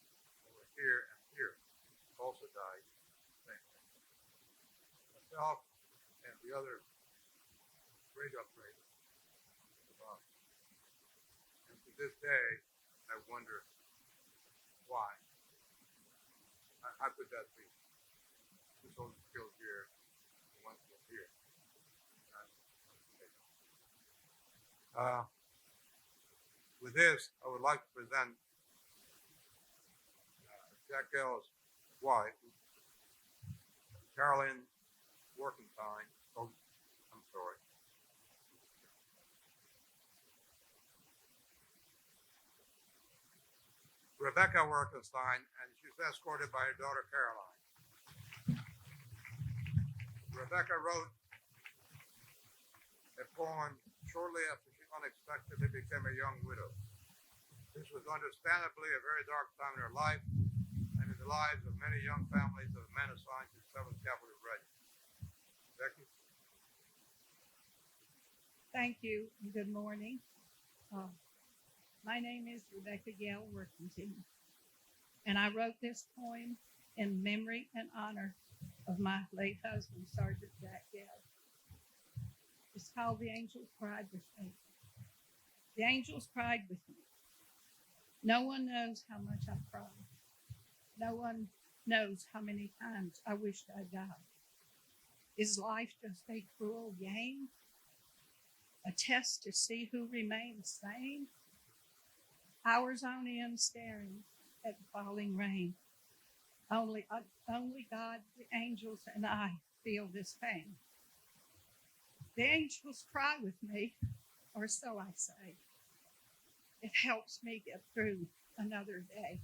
that were here and here also died. Same thing. Myself and the other great upgrade. And to this day, I wonder why. How could that be? 2 soldiers killed here, and 1 killed here. With this, I would like to present Jack Gell's wife, Carolyn Workentine. Oh, I'm sorry. Rebecca Workenstein, and she's escorted by her daughter Caroline. Rebecca wrote a poem shortly after she unexpectedly became a young widow. This was understandably a very dark time in her life and in the lives of many young families of men assigned to 7th Cavalry Regiment. Becky? Thank you and good morning. My name is Rebecca Gale Workington, and I wrote this poem in memory and honor of my late husband, Sergeant Jack Gale. It's called The Angels Cried With Me. The angels cried with me. No one knows how much I cried. No one knows how many times I wished I died. Is life just a cruel game? A test to see who remains sane? Hours on end staring at the falling rain. Only God, the angels, and I feel this pain. The angels cry with me, or so I say. It helps me get through another day.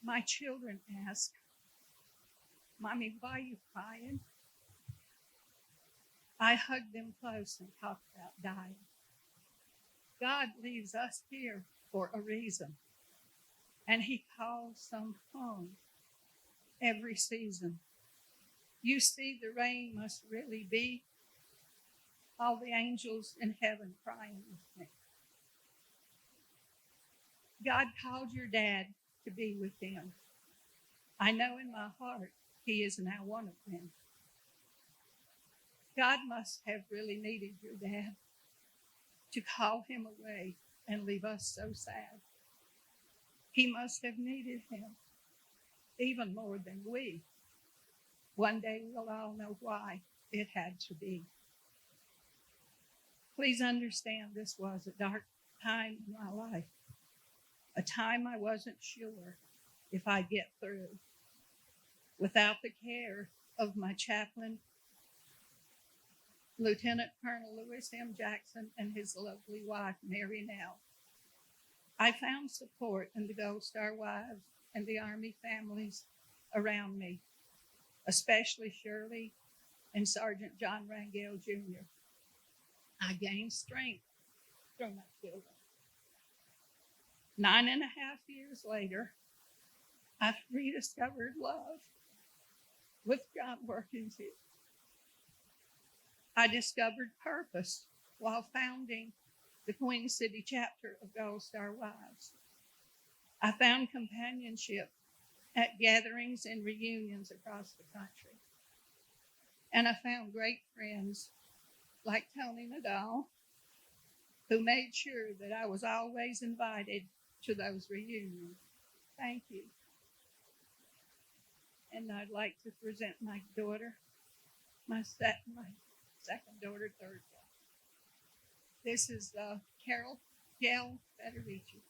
My children ask, Mommy, why are you crying? I hug them close and talk about dying. God leaves us here for a reason, and He calls some home every season. You see, the rain must really be all the angels in heaven crying with me. God called your dad to be with them. I know in my heart he is now one of them. God must have really needed your dad to call him away and leave us so sad. He must have needed him even more than we. One day we'll all know why it had to be. Please understand this was a dark time in my life, a time I wasn't sure if I'd get through. Without the care of my chaplain, Lieutenant Colonel Lewis M. Jackson, and his lovely wife, Mary Nell, I found support in the Gold Star wives and the Army families around me, especially Shirley and Sergeant John Rangel Jr. I gained strength from my children. 9.5 years later, I rediscovered love with John Workington. I discovered purpose while founding the Queen City chapter of Gold Star Wives. I found companionship at gatherings and reunions across the country. And I found great friends like Tony Nadal, who made sure that I was always invited to those reunions. Thank you. And I'd like to present my daughter, my second daughter, third daughter. This is Carol Gail Federici.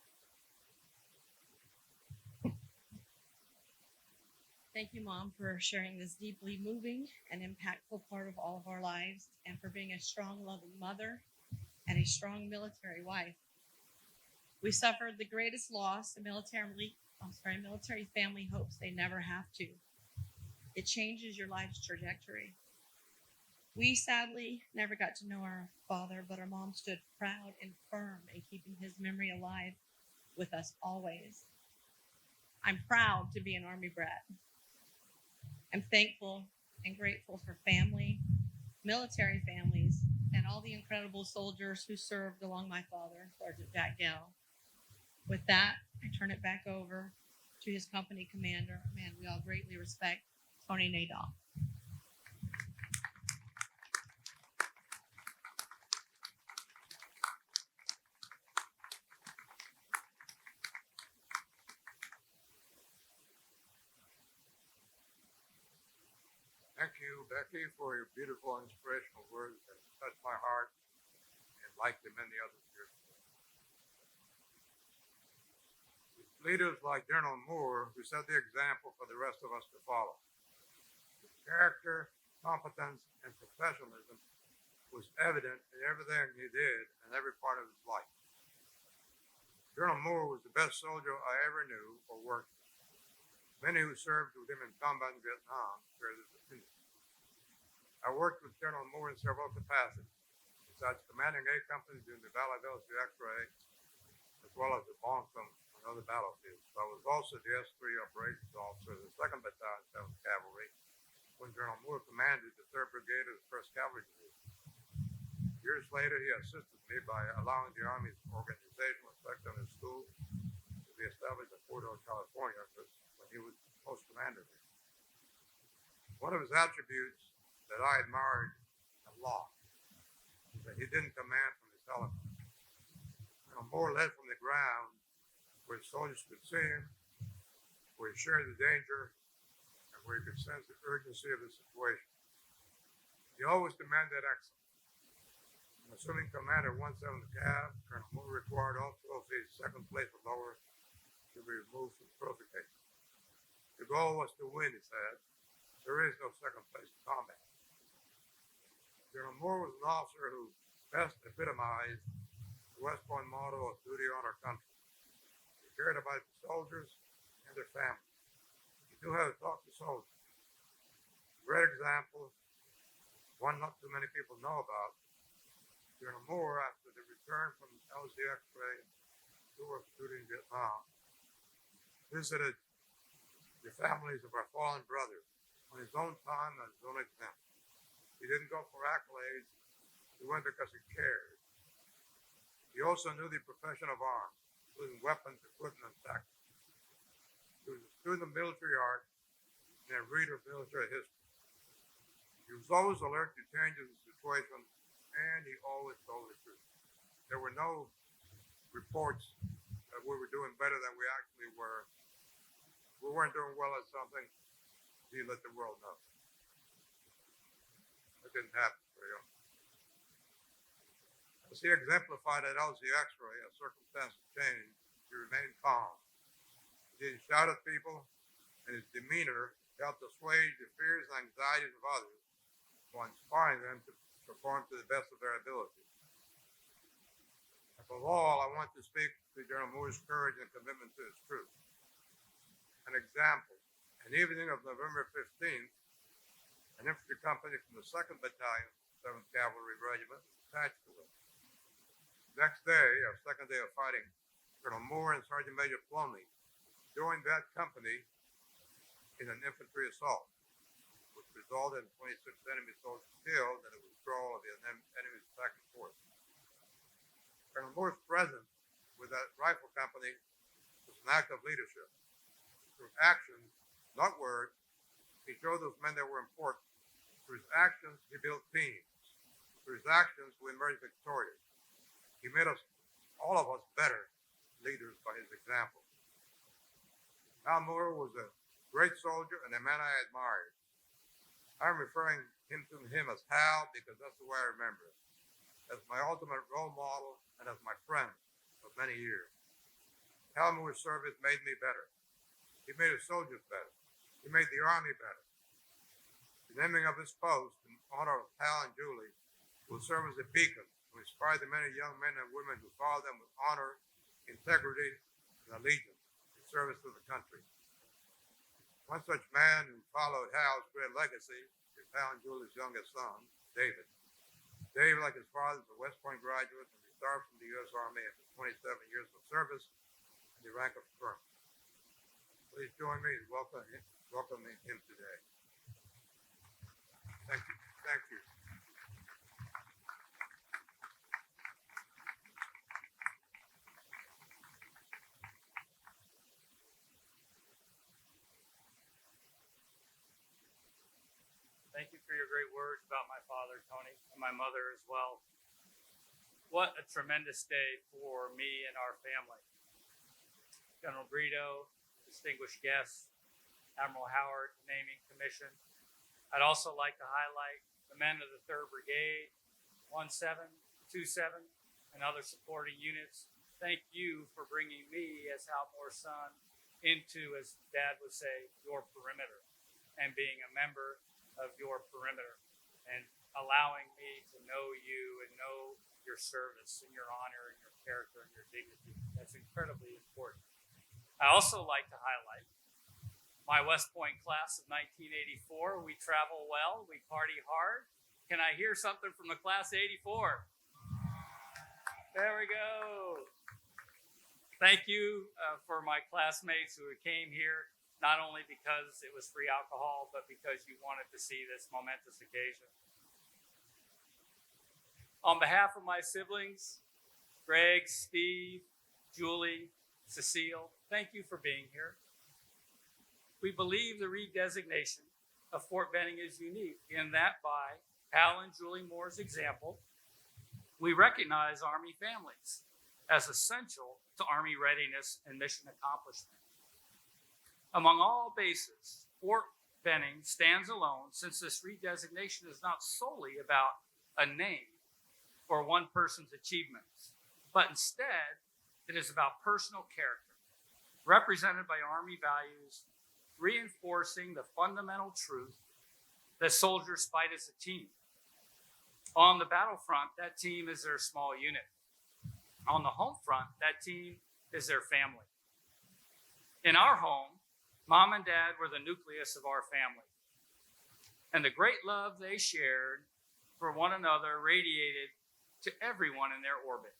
Thank you, Mom, for sharing this deeply moving and impactful part of all of our lives, and for being a strong, loving mother and a strong military wife. We suffered the greatest loss a military family hopes they never have to. It changes your life's trajectory. We sadly never got to know our father, but our mom stood proud and firm in keeping his memory alive with us always. I'm proud to be an Army brat. I'm thankful and grateful for family, military families, and all the incredible soldiers who served along my father, Sergeant Jack Gale. With that, I turn it back over to his company commander, a man we all greatly respect, Tony Nadal. Thank you, Becky, for your beautiful, inspirational words that touched my heart and like the many others here today. Leaders like General Moore, who set the example for the rest of us to follow. His character, competence, and professionalism was evident in everything he did and every part of his life. General Moore was the best soldier I ever knew or worked with. Many who served with him in combat in Vietnam share this opinion. I worked with General Moore in several capacities, besides commanding A Company during the Valley Military X-ray, as well as the Bonkum on other battlefields. I was also the S-3 operations officer of the 2nd Battalion, 7th Cavalry, when General Moore commanded the 3rd Brigade of the 1st Cavalry Division. Years later, he assisted me by allowing the Army's organizational section in school to be established in Fort Hill, California, when he was post commander there. One of his attributes that I admired a lot is that he didn't command from his helicopter. General Moore led from the ground where the soldiers could see him, where he shared the danger, and where he could sense the urgency of the situation. He always demanded excellence. Assuming commander 1/7th Cav, Colonel Moore required all trophies, second place or lower, to be removed from the trophy case. The goal was to win, he said. There is no second place in combat. General Moore was an officer who best epitomized the West Point motto of duty on our country. He cared about the soldiers and their families. He knew how to talk to soldiers. A great example, one not too many people know about, General Moore, after the return from LZX ray tour of duty in Vietnam, visited the families of our fallen brothers on his own time and his own example. He didn't go for accolades, he went because he cared. He also knew the profession of arms, including weapons, equipment, and tactics. He was a student of military art and a reader of military history. He was always alert to changes in situations, and he always told the truth. There were no reports that we were doing better than we actually were. If we weren't doing well at something, he let the world know. That didn't happen very often. As he exemplified at LZ X-ray, as circumstances changed, he remained calm. He didn't shout at people, and his demeanor helped assuage the fears and anxieties of others while inspiring them to perform to the best of their ability. Above all, I want to speak to General Moore's courage and commitment to his troops. An example, an evening of November 15th, an infantry company from the 2nd Battalion, 7th Cavalry Regiment, was attached to it. Next day, our second day of fighting, Colonel Moore and Sergeant Major Plumley joined that company in an infantry assault, which resulted in 26 enemy soldiers killed and a withdrawal of the enemy's attacking force. Colonel Moore's presence with that rifle company was an act of leadership. Through actions, not words, he showed those men that were important. Through his actions, he built teams. Through his actions, we emerged victorious. He made us, all of us, better leaders by his example. Hal Moore was a great soldier and a man I admired. I'm referring to him as Hal because that's the way I remember him, as my ultimate role model and as my friend of many years. Hal Moore's service made me better. He made his soldiers better. He made the Army better. The naming of this post in honor of Hal and Julie will serve as a beacon to inspire the many young men and women who follow them with honor, integrity, and allegiance in service to the country. One such man who followed Hal's great legacy is Hal and Julie's youngest son, David. Dave, like his father, is a West Point graduate and retired from the U.S. Army after 27 years of service in the rank of colonel. Please join me in welcoming him today. Thank you. Thank you. Thank you for your great words about my father, Tony, and my mother as well. What a tremendous day for me and our family. General Brito, distinguished guests, Admiral Howard, naming commission. I'd also like to highlight the men of the 3rd Brigade, 17, 27, and other supporting units thank you for bringing me as Hal Moore's son into, as Dad would say, your perimeter and being a member of your perimeter and allowing me to know you and know your service and your honor and your character and your dignity. That's incredibly important. I also like to highlight my West Point class of 1984. We travel well, we party hard. Can I hear something from the class of 84? There we go. Thank you for my classmates who came here, not only because it was free alcohol, but because you wanted to see this momentous occasion. On behalf of my siblings, Greg, Steve, Julie, Cecile, thank you for being here. We believe the redesignation of Fort Benning is unique in that by Hal and Julie Moore's example, we recognize Army families as essential to Army readiness and mission accomplishment. Among all bases, Fort Benning stands alone since this redesignation is not solely about a name or one person's achievements, but instead it is about personal character, represented by Army values, reinforcing the fundamental truth that soldiers fight as a team. On the battlefront, that team is their small unit. On the home front, that team is their family. In our home, Mom and Dad were the nucleus of our family. And the great love they shared for one another radiated to everyone in their orbit.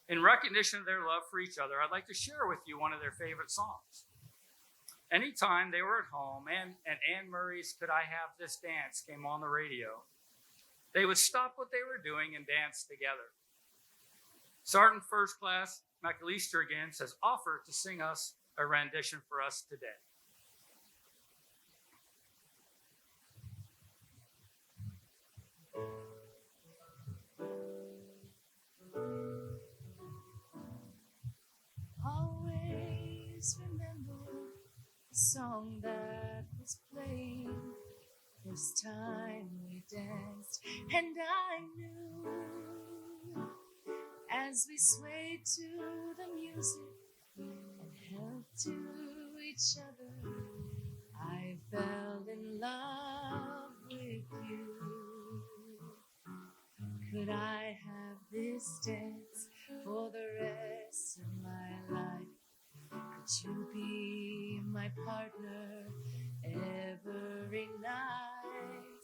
In recognition of their love for each other, I'd like to share with you one of their favorite songs. Anytime they were at home and Anne Murray's Could I Have This Dance came on the radio, they would stop what they were doing and dance together. Sergeant First Class McAllister has offered to sing us a rendition for us today. Always remember the song that was playing this time we danced, and I knew as we swayed to the music and held to each other, I fell in love with you. Could I have this dance for the rest of my life? Could you be my partner every night?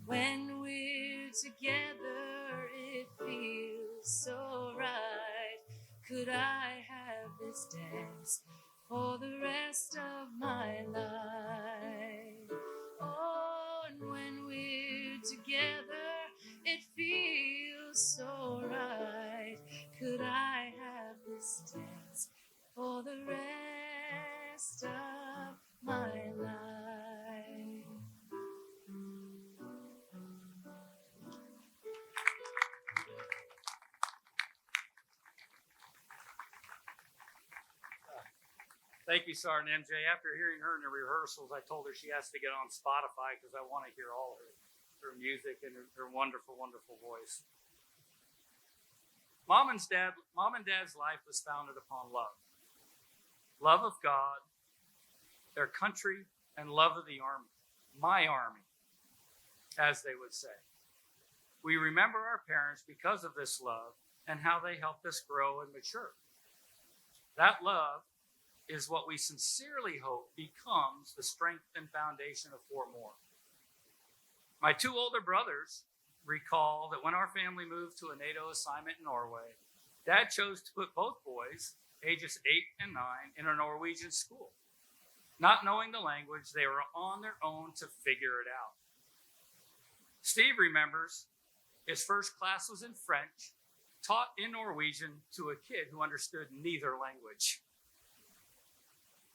When we're together, it feels so right. Could I have this dance for the rest of my life? Oh, and when we're together, it feels so right. Could I have this dance for the rest of my life? Thank you, Sergeant MJ. After hearing her in the rehearsals, I told her she has to get on Spotify because I want to hear all her music and her wonderful, wonderful voice. Mom and Dad's life was founded upon love. Love of God, their country, and love of the Army. My Army, as they would say. We remember our parents because of this love and how they helped us grow and mature. That love is what we sincerely hope becomes the strength and foundation of Fort Moore. My two older brothers recall that when our family moved to a NATO assignment in Norway, Dad chose to put both boys, ages 8 and 9, in a Norwegian school. Not knowing the language, they were on their own to figure it out. Steve remembers his first class was in French, taught in Norwegian to a kid who understood neither language.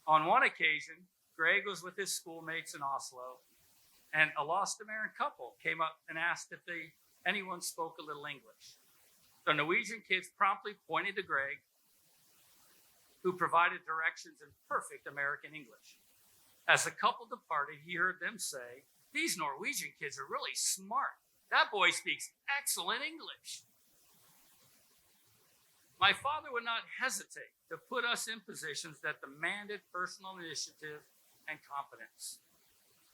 On one occasion, Greg was with his schoolmates in Oslo, and a lost American couple came up and asked if anyone spoke a little English. The Norwegian kids promptly pointed to Greg, who provided directions in perfect American English. As the couple departed, he heard them say, "These Norwegian kids are really smart. That boy speaks excellent English." my father would not hesitate to put us in positions that demanded personal initiative and competence,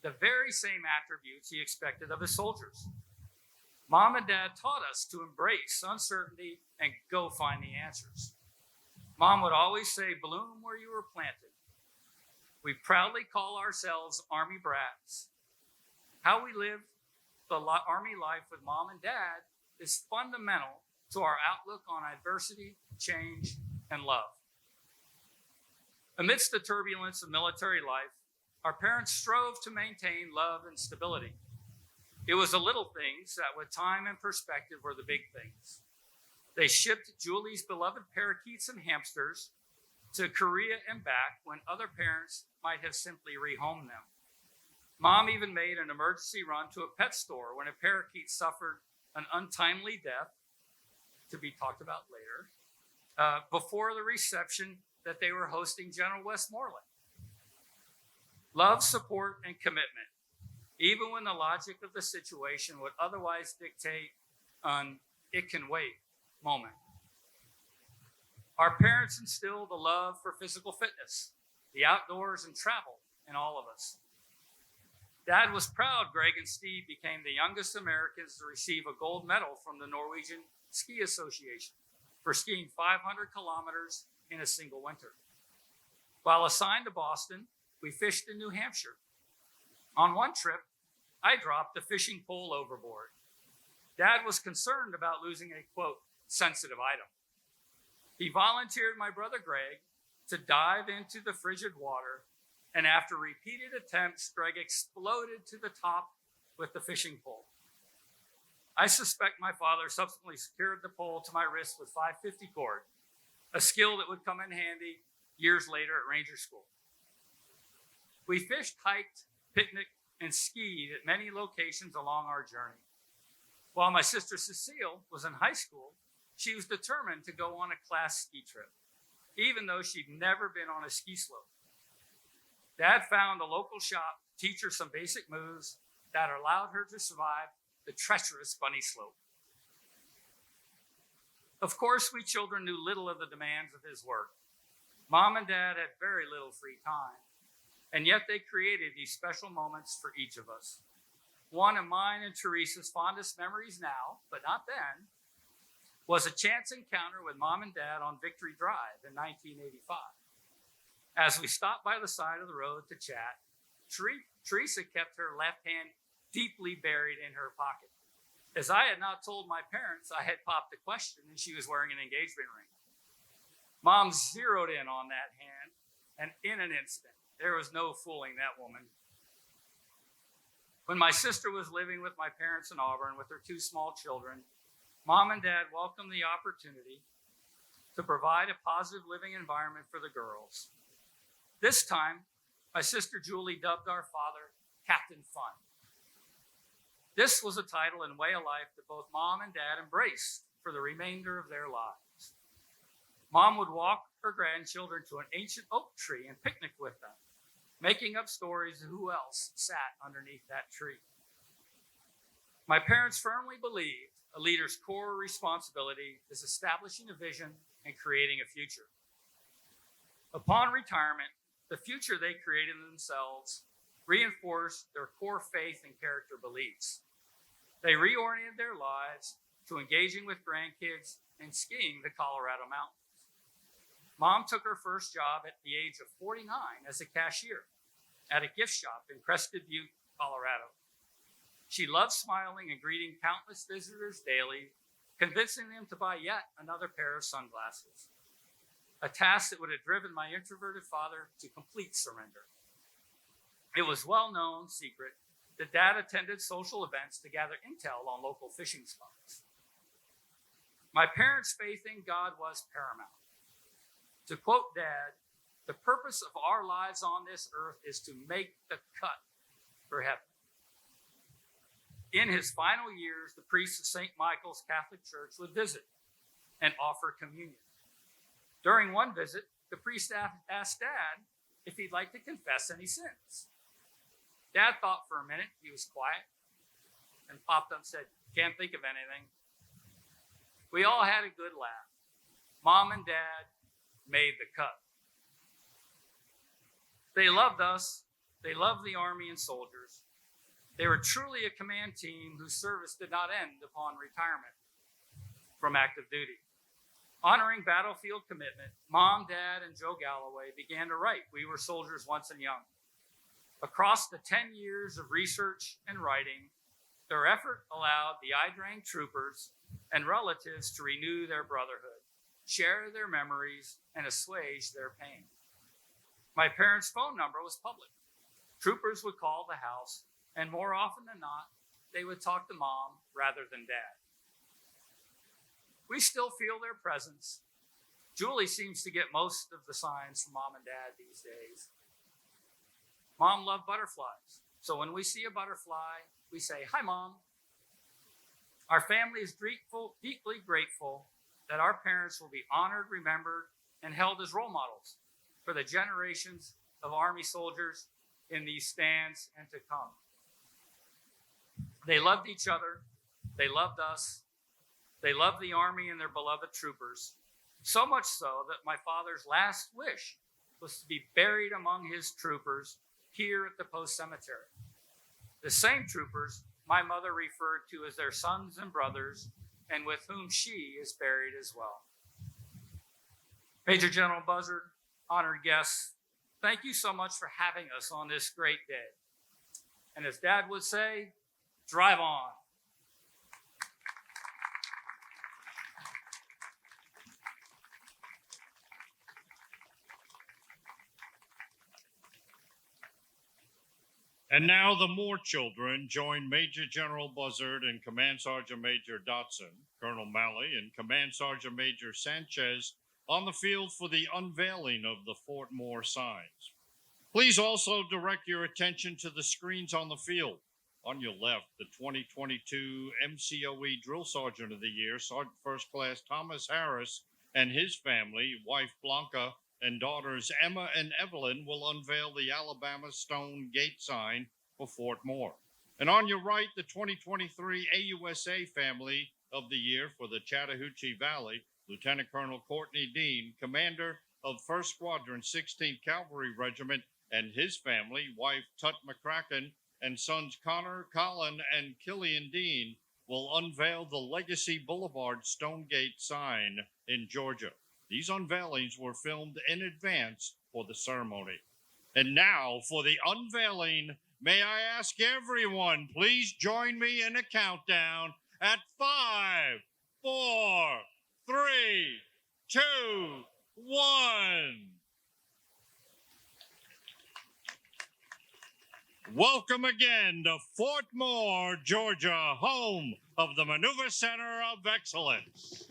the very same attributes he expected of his soldiers. Mom and Dad taught us to embrace uncertainty and go find the answers. Mom would always say, bloom where you were planted. We proudly call ourselves Army brats. How we lived the Army life with Mom and Dad is fundamental to our outlook on adversity, change, and love. Amidst the turbulence of military life, our parents strove to maintain love and stability. It was the little things that, with time and perspective, were the big things. They shipped Julie's beloved parakeets and hamsters to Korea and back when other parents might have simply rehomed them. Mom even made an emergency run to a pet store when a parakeet suffered an untimely death, to be talked about later, before the reception that they were hosting General Westmoreland. Love, support, and commitment, even when the logic of the situation would otherwise dictate an it can wait moment. Our parents instilled a love for physical fitness, the outdoors, and travel in all of us. Dad was proud Greg and Steve became the youngest Americans to receive a gold medal from the Norwegian Ski Association for skiing 500 kilometers in a single winter. While assigned to Boston, we fished in New Hampshire. On one trip, I dropped a fishing pole overboard. Dad was concerned about losing a, quote, sensitive item. He volunteered my brother Greg to dive into the frigid water, and after repeated attempts, Greg exploded to the top with the fishing pole. I suspect my father subsequently secured the pole to my wrist with 550 cord, a skill that would come in handy years later at Ranger School. We fished, hiked, picnicked, and skied at many locations along our journey. While my sister Cecile was in high school, she was determined to go on a class ski trip, even though she'd never been on a ski slope. Dad found a local shop to teach her some basic moves that allowed her to survive the treacherous bunny slope. Of course, we children knew little of the demands of his work. Mom and Dad had very little free time, and yet they created these special moments for each of us. One of mine and Teresa's fondest memories now, but not then, was a chance encounter with Mom and Dad on Victory Drive in 1985. As we stopped by the side of the road to chat, Teresa kept her left hand deeply buried in her pocket. As I had not told my parents, I had popped a question and she was wearing an engagement ring. Mom zeroed in on that hand, and in an instant, there was no fooling that woman. When my sister was living with my parents in Auburn with her 2 small children, Mom and Dad welcomed the opportunity to provide a positive living environment for the girls. This time, my sister Julie dubbed our father Captain Fun. This was a title and way of life that both Mom and Dad embraced for the remainder of their lives. Mom would walk her grandchildren to an ancient oak tree and picnic with them, making up stories of who else sat underneath that tree. My parents firmly believed a leader's core responsibility is establishing a vision and creating a future. Upon retirement, the future they created themselves reinforced their core faith and character beliefs. They reoriented their lives to engaging with grandkids and skiing the Colorado mountains. Mom took her first job at the age of 49 as a cashier at a gift shop in Crested Butte, Colorado. She loved smiling and greeting countless visitors daily, convincing them to buy yet another pair of sunglasses, a task that would have driven my introverted father to complete surrender. It was well-known secret that Dad attended social events to gather intel on local fishing spots. My parents' faith in God was paramount. To quote Dad, the purpose of our lives on this earth is to make the cut for heaven. In his final years, the priest of St. Michael's Catholic Church would visit and offer communion. During one visit, the priest asked Dad if he'd like to confess any sins. Dad thought for a minute. He was quiet and popped up and said, "Can't think of anything." We all had a good laugh. Mom and Dad made the cut. They loved us. They loved the Army and soldiers. They were truly a command team whose service did not end upon retirement from active duty. Honoring battlefield commitment, Mom, Dad, and Joe Galloway began to write We Were Soldiers Once and Young. Across the 10 years of research and writing, their effort allowed the eye-drained troopers and relatives to renew their brotherhood, share their memories, and assuage their pain. My parents' phone number was public. Troopers would call the house, and more often than not, they would talk to Mom rather than Dad. We still feel their presence. Julie seems to get most of the signs from Mom and Dad these days. Mom loved butterflies, so when we see a butterfly, we say, "Hi, Mom." Our family is deeply grateful that our parents will be honored, remembered, and held as role models for the generations of Army soldiers in these stands and to come. They loved each other. They loved us. They loved the Army and their beloved troopers, so much so that my father's last wish was to be buried among his troopers here at the Post Cemetery. The same troopers my mother referred to as their sons and brothers, and with whom she is buried as well. Major General Buzzard, honored guests, thank you so much for having us on this great day. And as Dad would say, drive on. And now the Moore children join Major General Buzzard and Command Sergeant Major Dotson, Colonel Malley, and Command Sergeant Major Sanchez on the field for the unveiling of the Fort Moore signs. Please also direct your attention to the screens on the field. On your left, the 2022 MCOE Drill Sergeant of the Year, Sergeant First Class Thomas Harris, and his family, wife Blanca, and daughters Emma and Evelyn will unveil the Alabama Stone Gate sign for Fort Moore. And on your right, the 2023 AUSA Family of the Year for the Chattahoochee Valley, Lieutenant Colonel Courtney Dean, commander of 1st Squadron 16th Cavalry Regiment, and his family, wife Tut McCracken, and sons Connor, Colin, and Killian Dean, will unveil the Legacy Boulevard Stone Gate sign in Georgia. These unveilings were filmed in advance for the ceremony. And now for the unveiling, may I ask everyone, please join me in a countdown at 5, 4, 3, 2, 1. Welcome again to Fort Moore, Georgia, home of the Maneuver Center of Excellence.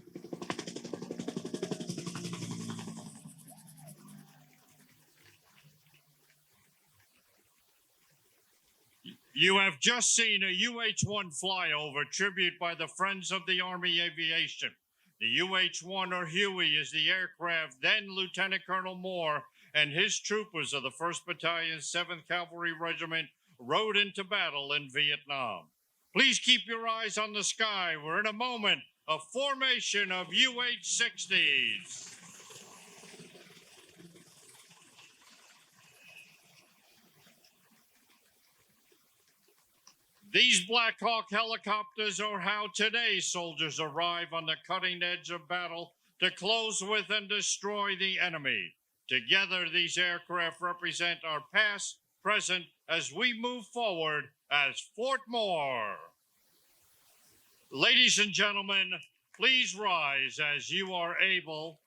You have just seen a UH-1 flyover tribute by the Friends of the Army Aviation. The UH-1 or Huey is the aircraft then Lieutenant Colonel Moore and his troopers of the 1st Battalion, 7th Cavalry Regiment rode into battle in Vietnam. Please keep your eyes on the sky. We're in a moment of formation of UH-60s. These Black Hawk helicopters are how today's soldiers arrive on the cutting edge of battle to close with and destroy the enemy. Together, these aircraft represent our past, present, as we move forward as Fort Moore. Ladies and gentlemen, please rise as you are able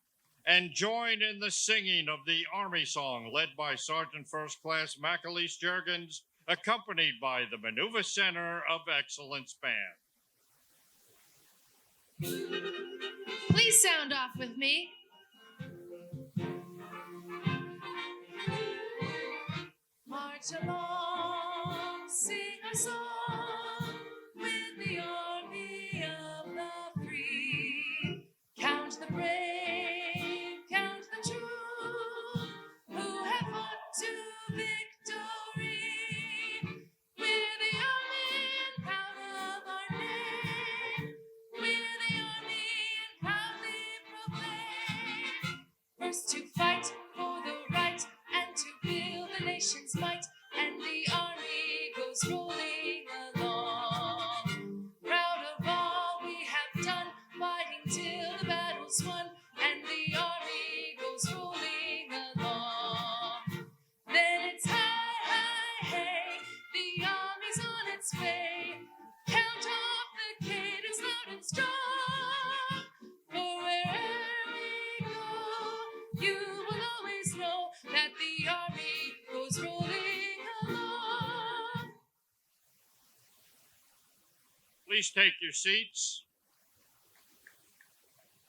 and join in the singing of the Army song led by Sergeant First Class Macalise Juergens, accompanied by the Maneuver Center of Excellence Band. Please sound off with me. March along, sing our song with the army of the free. Count the brave, count the true, who have fought to victory. We're the army and proud of our name. We're the army and proudly proclaim. Please take your seats.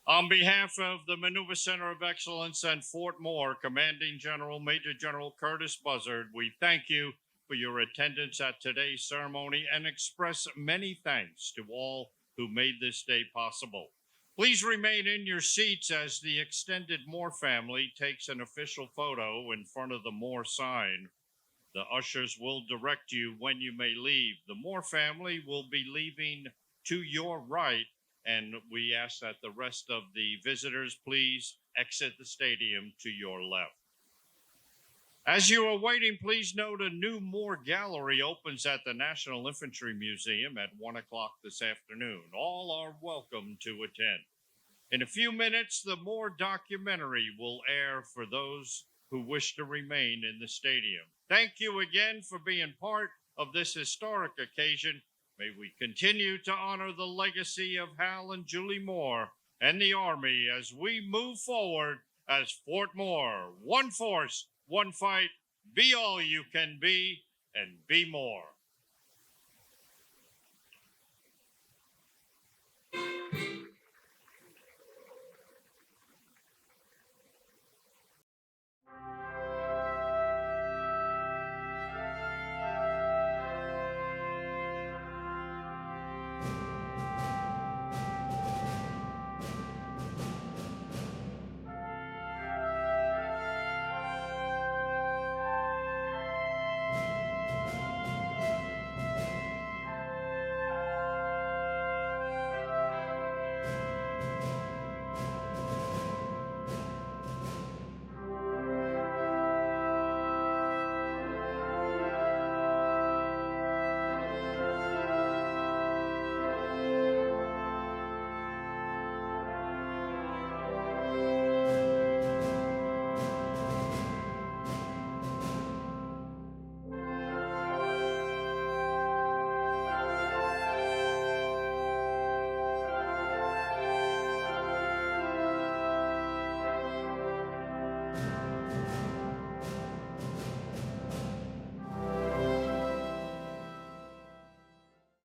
On behalf of the Maneuver Center of Excellence and Fort Moore, Commanding General Major General Curtis Buzzard, we thank you for your attendance at today's ceremony and express many thanks to all who made this day possible. Please remain in your seats as the extended Moore family takes an official photo in front of the Moore sign. The ushers will direct you when you may leave. The Moore family will be leaving to your right, and we ask that the rest of the visitors please exit the stadium to your left. As you are waiting, please note a new Moore Gallery opens at the National Infantry Museum at 1 o'clock this afternoon. All are welcome to attend. In a few minutes, the Moore documentary will air for those who wish to remain in the stadium. Thank you again for being part of this historic occasion. May we continue to honor the legacy of Hal and Julie Moore and the Army as we move forward as Fort Moore. One force, one fight, be all you can be, and be more.